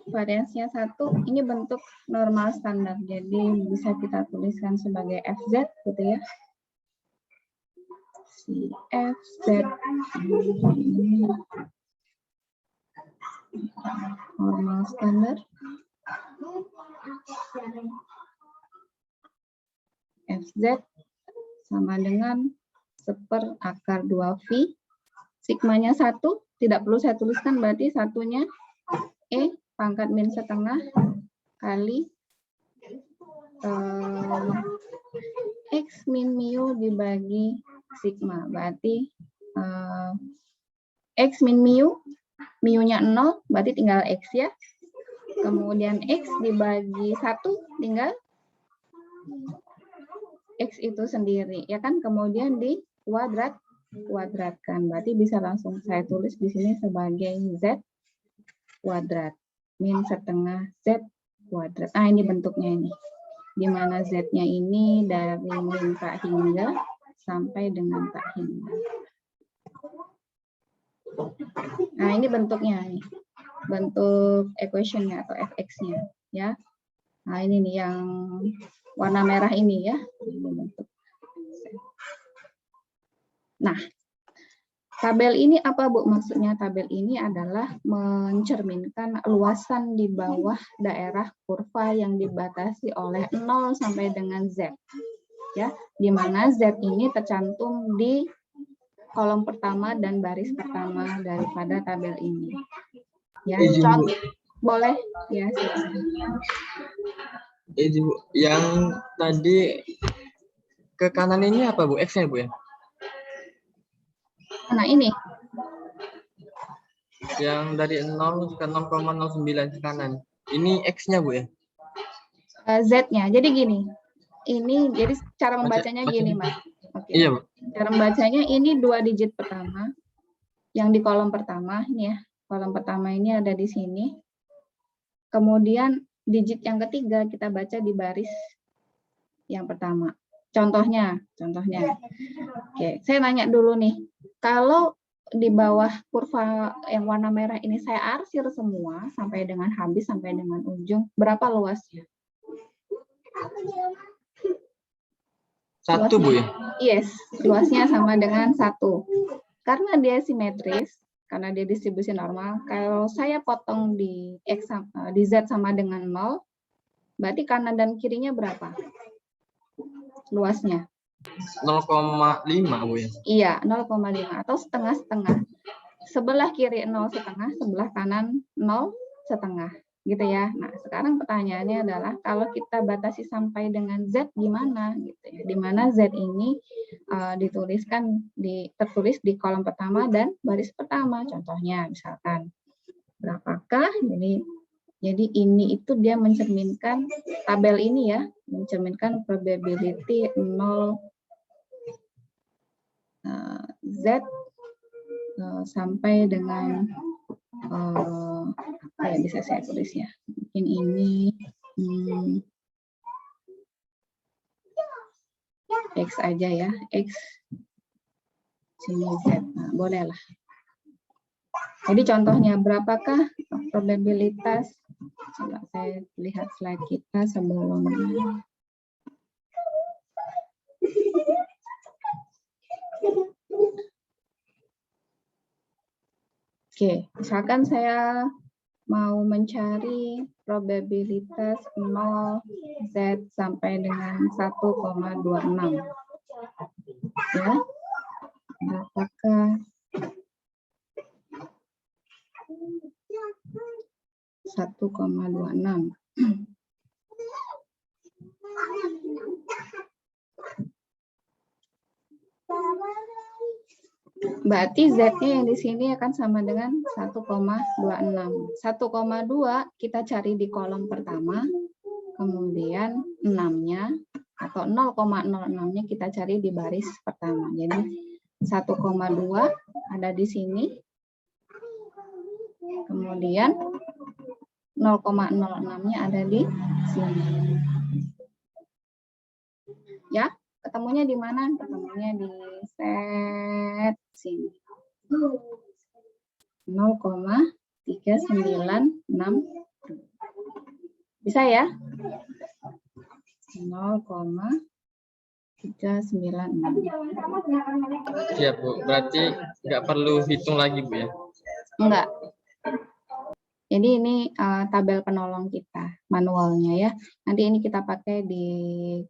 variansinya 1? Ini bentuk normal standar. Jadi bisa kita tuliskan sebagai fz gitu ya. Si fz ini normal standar. Fz sama dengan 1/akar 2V. Sigmanya 1, tidak perlu saya tuliskan, berarti satunya E pangkat min setengah kali X min mu dibagi sigma. Berarti X min mu, mu-nya 0, berarti tinggal X ya. Kemudian X dibagi 1, tinggal X itu sendiri, ya kan? Kemudian di kuadratkan, berarti bisa langsung saya tulis di sini sebagai Z kuadrat min setengah Z kuadrat. Nah, ini bentuknya ini, di mana Z-nya ini dari min tak hingga sampai dengan tak hingga. Nah, ini bentuknya nih, bentuk equation-nya atau fx-nya ya. Nah, ini nih yang warna merah ini ya, ini bentuk. Nah, tabel ini apa Bu? Maksudnya tabel ini adalah mencerminkan luasan di bawah daerah kurva yang dibatasi oleh 0 sampai dengan Z. Ya, di mana Z ini tercantum di kolom pertama dan baris pertama daripada tabel ini. Ya, contoh boleh ya. Yang tadi ke kanan ini apa Bu? X-nya Bu ya? Nah, ini. Yang dari 0 ke 0,09 ke kanan. Ini X-nya Bu ya? Z-nya. Jadi gini. Ini jadi cara membacanya gini, Mas. Oke. Iya, Bu. Cara membacanya ini 2 digit pertama. Yang di kolom pertama ini ya. Kolom pertama ini ada di sini. Kemudian digit yang ketiga kita baca di baris yang pertama. Contohnya. Oke, saya nanya dulu nih. Kalau di bawah kurva yang warna merah ini saya arsir semua sampai dengan habis, sampai dengan ujung, berapa luasnya? 1 Bu ya? Yes, luasnya sama dengan 1. Karena dia simetris, karena dia distribusi normal, kalau saya potong di X, di Z sama dengan 0, berarti kanan dan kirinya berapa? Luasnya. 0,5 Bu ya. Iya, 0,5 atau setengah-setengah. Sebelah kiri 0,5, sebelah kanan 0,5, gitu ya. Nah, sekarang pertanyaannya adalah kalau kita batasi sampai dengan Z gimana gitu ya. Di mana Z ini tertulis di kolom pertama dan baris pertama. Contohnya misalkan berapakah jadi ini itu dia mencerminkan tabel ini ya, mencerminkan probability 0 Z sampai dengan apa ya bisa saya tulis ya, mungkin ini X aja ya, X sini Z, nah, boleh lah. Jadi contohnya berapakah probabilitas, coba saya lihat slide kita sebelumnya. Oke, misalkan saya mau mencari probabilitas 0 Z sampai dengan 1,26. Ya. Apakah 1,26? Berarti Z-nya yang di sini akan sama dengan 1,26. 1,2 kita cari di kolom pertama, kemudian 6-nya atau 0,06-nya kita cari di baris pertama. Jadi 1,2 ada di sini, kemudian 0,06-nya ada di sini. Ya, ketemunya di mana? Ketemunya di set sini. 0,396. Bisa ya? 0,396. Siap Bu, berarti nggak perlu hitung lagi Bu ya? Enggak. Jadi ini tabel penolong kita, manualnya ya. Nanti ini kita pakai di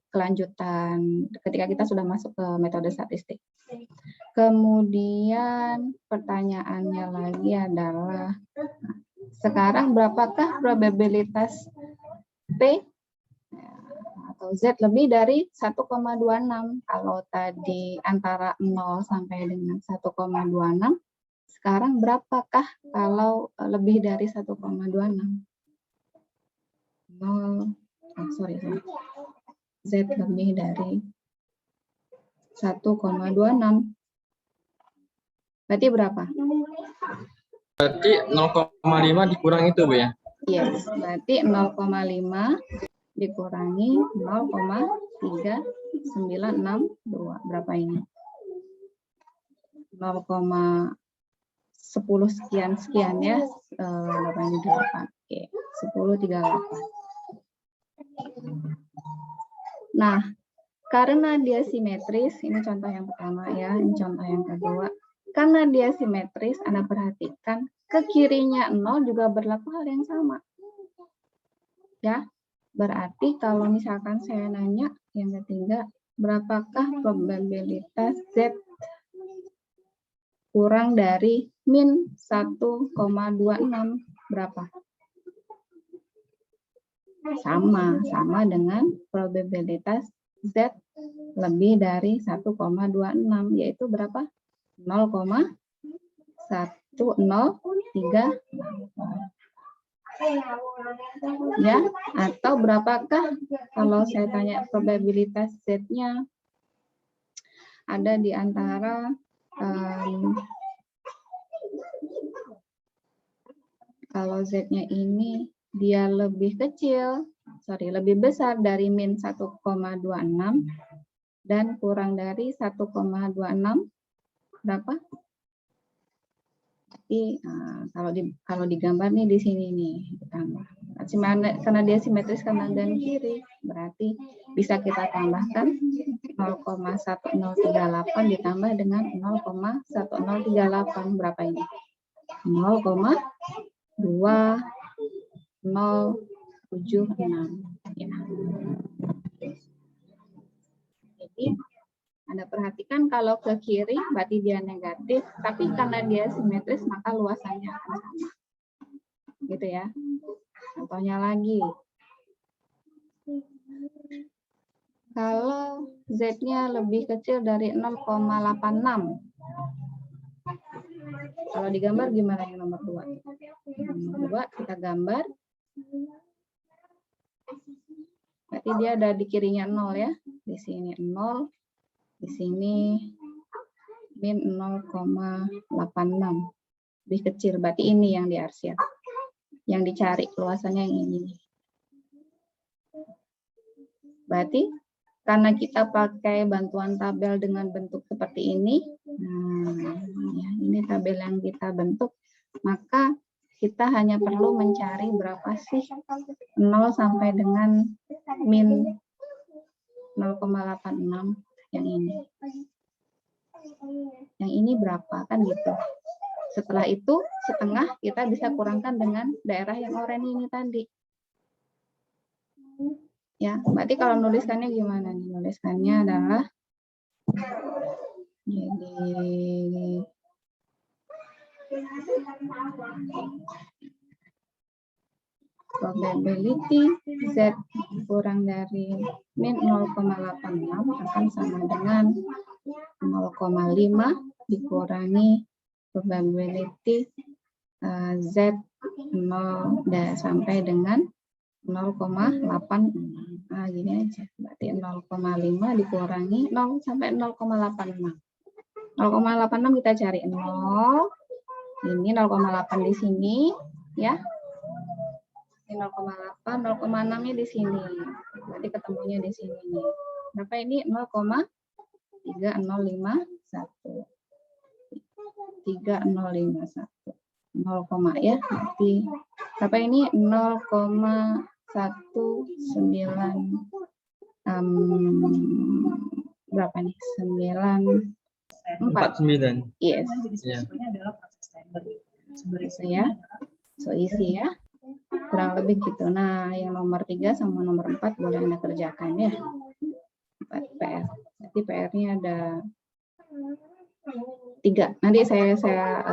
kelanjutan ketika kita sudah masuk ke metode statistik. Kemudian pertanyaannya lagi adalah, sekarang berapakah probabilitas P atau Z lebih dari 1,26? Kalau tadi antara 0 sampai dengan 1,26, sekarang berapakah kalau lebih dari 1,26? Z lebih dari 1,26. Berarti berapa? Berarti 0,5 dikurangi itu Bu ya? Yes, berarti 0,5 dikurangi 0,396. Berapa ini? 0,10 sekian ya, 8. Oke, 1038. Nah, karena dia simetris, ini contoh yang pertama ya, ini contoh yang kedua. Karena dia simetris, Anda perhatikan ke kirinya 0 juga berlaku hal yang sama. Ya, berarti kalau misalkan saya nanya yang ketiga, berapakah probabilitas Z kurang dari min 1,26? Berapa? Sama dengan probabilitas Z lebih dari 1,26, yaitu berapa? 0,1038. Ya, atau berapakah kalau saya tanya probabilitas Z-nya ada di antara kalau Z-nya ini dia lebih lebih besar dari min 1,26 dan kurang dari 1,26, berapa? Jadi kalau digambar nih di sini nih ditambah. Karena dia simetris kanan dan kiri, berarti bisa kita tambahkan 0,1038 ditambah dengan 0,1038, berapa ini? 0,2076 ya. Jadi Anda perhatikan kalau ke kiri berarti dia negatif, tapi karena dia simetris maka luasannya akan sama. Gitu ya. Contohnya lagi. Kalau Z-nya lebih kecil dari 0,86. Kalau digambar gimana yang nomor 2? Nomor 2 kita gambar. Berarti dia ada di kirinya 0 ya. Di sini 0. Di sini min 0,86. Lebih kecil. Berarti ini yang diarsir. Yang dicari luasannya yang ini. Berarti karena kita pakai bantuan tabel dengan bentuk seperti ini, nah, ya, ini tabel yang kita bentuk, maka kita hanya perlu mencari berapa sih 0 sampai dengan min 0,86 yang ini. Yang ini berapa kan gitu. Setelah itu setengah kita bisa kurangkan dengan daerah yang oranye ini tadi. Ya, berarti kalau nuliskannya gimana nih? Nuliskannya adalah jadi probability Z kurang dari min 0,86 akan sama dengan 0,5 dikurangi probability Z 0 sampai dengan 0,86. Nah, gini aja. Berarti 0,5 dikurangi 0 sampai 0,86. 0,86 kita cari 0. Ini 0,8 di sini, ya. Ini 0,8, 0,6-nya di sini. Berarti ketemunya di sini nih. Berapa ini? 0,3051. 3051. 0, ya. Berarti berapa ini? 0,19 berapa nih? 49. Yes. Ya. So ya. So isi ya. Kurang lebih gitu. Nah, yang nomor 3 sama nomor 4 boleh Anda kerjakan ya. 4 PR. Nanti PR-nya ada 3. Nanti saya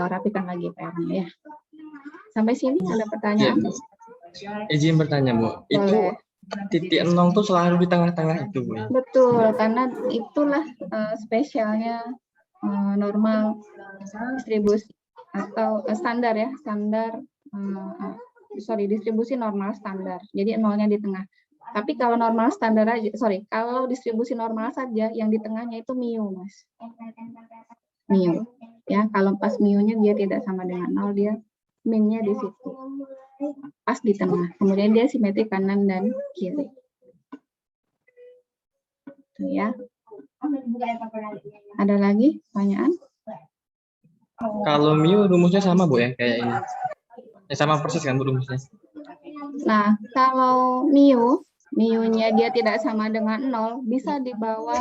rapikan lagi PR-nya ya. Sampai sini ada pertanyaan? Ya. Izin bertanya, Bu. Itu titik 0 tuh selalu di tengah-tengah itu, Bu. Betul, karena itulah spesialnya normal distribusi atau standar ya, distribusi normal standar. Jadi nolnya di tengah. Tapi kalau normal standar aja, kalau distribusi normal saja yang di tengahnya itu mu, Mas. Mu. Ya, kalau pas mu-nya dia tidak sama dengan 0, dia min-nya di situ. Pas di tengah. Kemudian dia simetri kanan dan kiri. Tuh ya. Ada lagi pertanyaan? Kalau mu rumusnya sama, Bu, ya, kayak ini. Sama persis kan, Bu, rumusnya? Nah, kalau mu-nya dia tidak sama dengan 0, bisa dibawa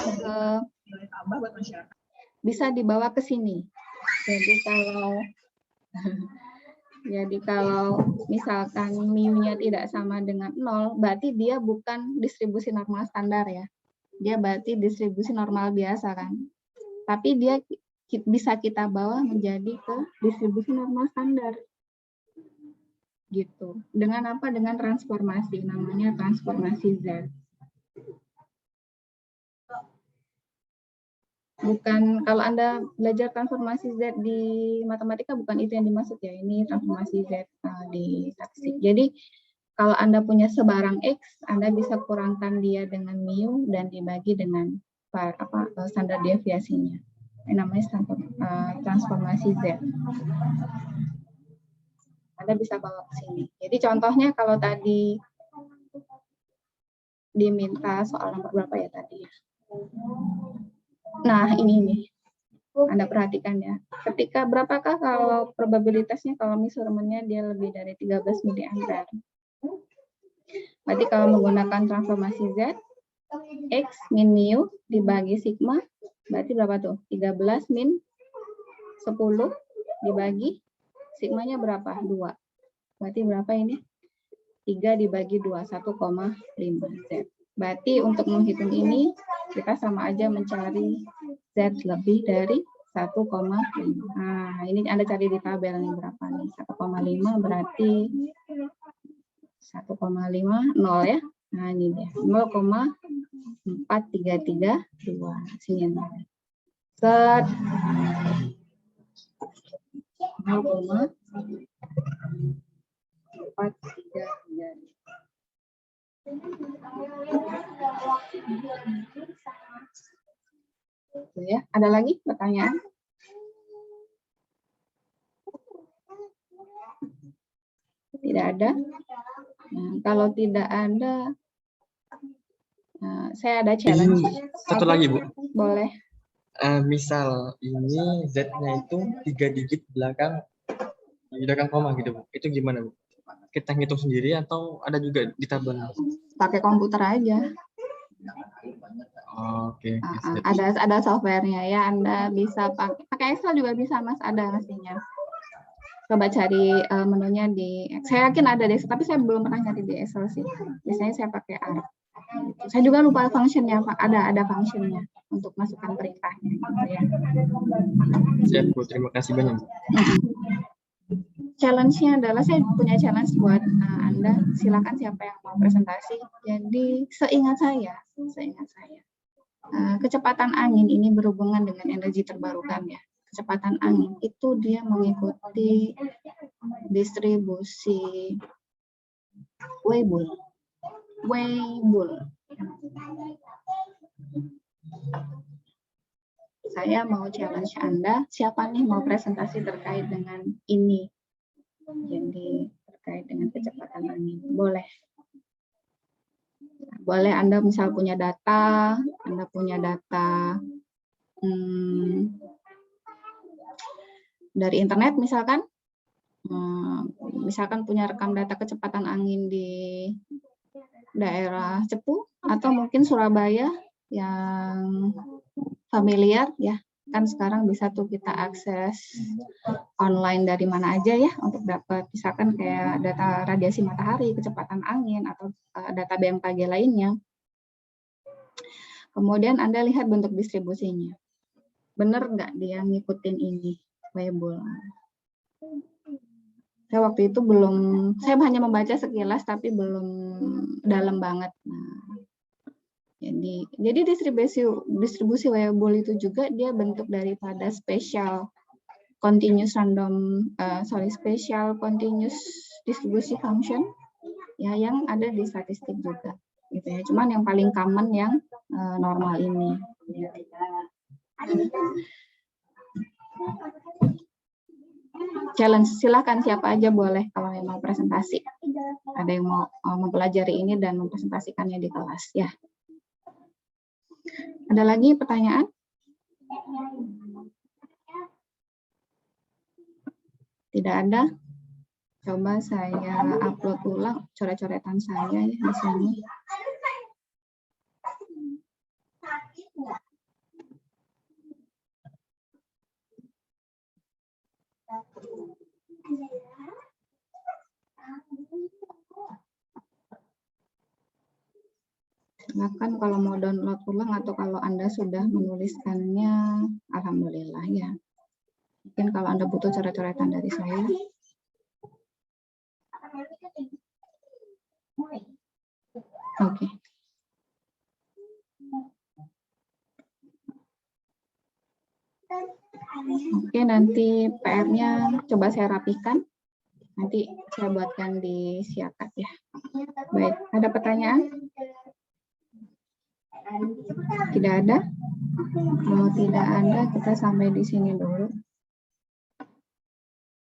ke sini. Jadi kalau misalkan mu-nya tidak sama dengan 0, berarti dia bukan distribusi normal standar ya. Dia berarti distribusi normal biasa kan. Tapi dia bisa kita bawa menjadi ke distribusi normal standar. Gitu. Dengan apa? Dengan transformasi, namanya transformasi Z. Bukan, kalau Anda belajar transformasi Z di matematika bukan itu yang dimaksud ya, ini transformasi Z di saksi. Jadi kalau Anda punya sebarang X, Anda bisa kurangkan dia dengan mu dan dibagi dengan standar deviasinya. Ini namanya transformasi Z. Anda bisa bawa ke sini. Jadi contohnya kalau tadi diminta soal nomor berapa ya tadi? Nah, ini nih. Anda perhatikan ya. Ketika berapakah kalau probabilitasnya kalau measurementnya dia lebih dari 13 mA. Berarti kalau menggunakan transformasi Z, X min mu dibagi sigma, berarti berapa tuh? 13 min 10 dibagi sigmanya berapa? 2. Berarti berapa ini? 3 dibagi 2, 1,5 Z. Berarti untuk menghitung ini, kita sama aja mencari Z lebih dari 1,5. Nah, ini Anda cari di tabel nih berapa nih? 1,5 berarti 1,5, 0 ya. Nah, ini dia. 0,4332. Sini. Set. 0,433. Itu ya. Ada lagi pertanyaan? Tidak ada. Nah, kalau tidak ada, saya ada challenge. Satu lagi, Bu. Boleh. Misal ini Z-nya itu 3 digit belakang koma gitu, Bu. Itu gimana, Bu? Kita ngitung sendiri atau ada juga di tabel? Pakai komputer aja. Oke. Ada softwarenya ya. Anda bisa pakai Excel juga bisa, Mas. Ada mestinya. Coba cari menunya di. Saya yakin ada deh, tapi saya belum pernah nyari di Excel sih. Biasanya saya pakai ARC. Saya juga lupa fungsinya, Pak. Ada fungsinya untuk masukkan perintahnya. Gitu ya. Siap, Bu. Terima kasih banyak. Challenge-nya adalah saya punya challenge buat Anda. Silakan siapa yang mau presentasi. Jadi seingat saya, kecepatan angin ini berhubungan dengan energi terbarukan ya. Kecepatan angin itu dia mengikuti distribusi Weibull. Saya mau challenge Anda, siapa nih mau presentasi terkait dengan ini? Jadi terkait dengan kecepatan angin, boleh. Boleh Anda misal punya data, dari internet misalkan, punya rekam data kecepatan angin di daerah Cepu atau mungkin Surabaya yang familiar ya. Kan sekarang bisa tuh kita akses online dari mana aja ya untuk dapat misalkan kayak data radiasi matahari, kecepatan angin atau data BMKG lainnya. Kemudian Anda lihat bentuk distribusinya. Benar nggak dia ngikutin ini, Weibull? Saya waktu itu saya hanya membaca sekilas tapi belum dalam banget. Nah, jadi distribusi Weibull itu juga dia bentuk daripada special continuous distribution function ya yang ada di statistik juga gitu ya. Cuman yang paling common yang normal ini. Challenge, silakan siapa aja boleh kalau yang mau presentasi. Ada yang mau mempelajari ini dan mempresentasikannya di kelas ya. Ada lagi pertanyaan? Tidak ada. Coba saya upload ulang coret-coretan saya ya di sini. Silakan kalau mau download ulang atau kalau Anda sudah menuliskannya, alhamdulillah ya. Mungkin kalau Anda butuh coret-coretan dari saya. Oke. Oke, nanti PR-nya coba saya rapikan. Nanti saya buatkan di Siakat ya. Baik, ada pertanyaan? Tidak ada? Kalau tidak ada, kita sampai di sini dulu.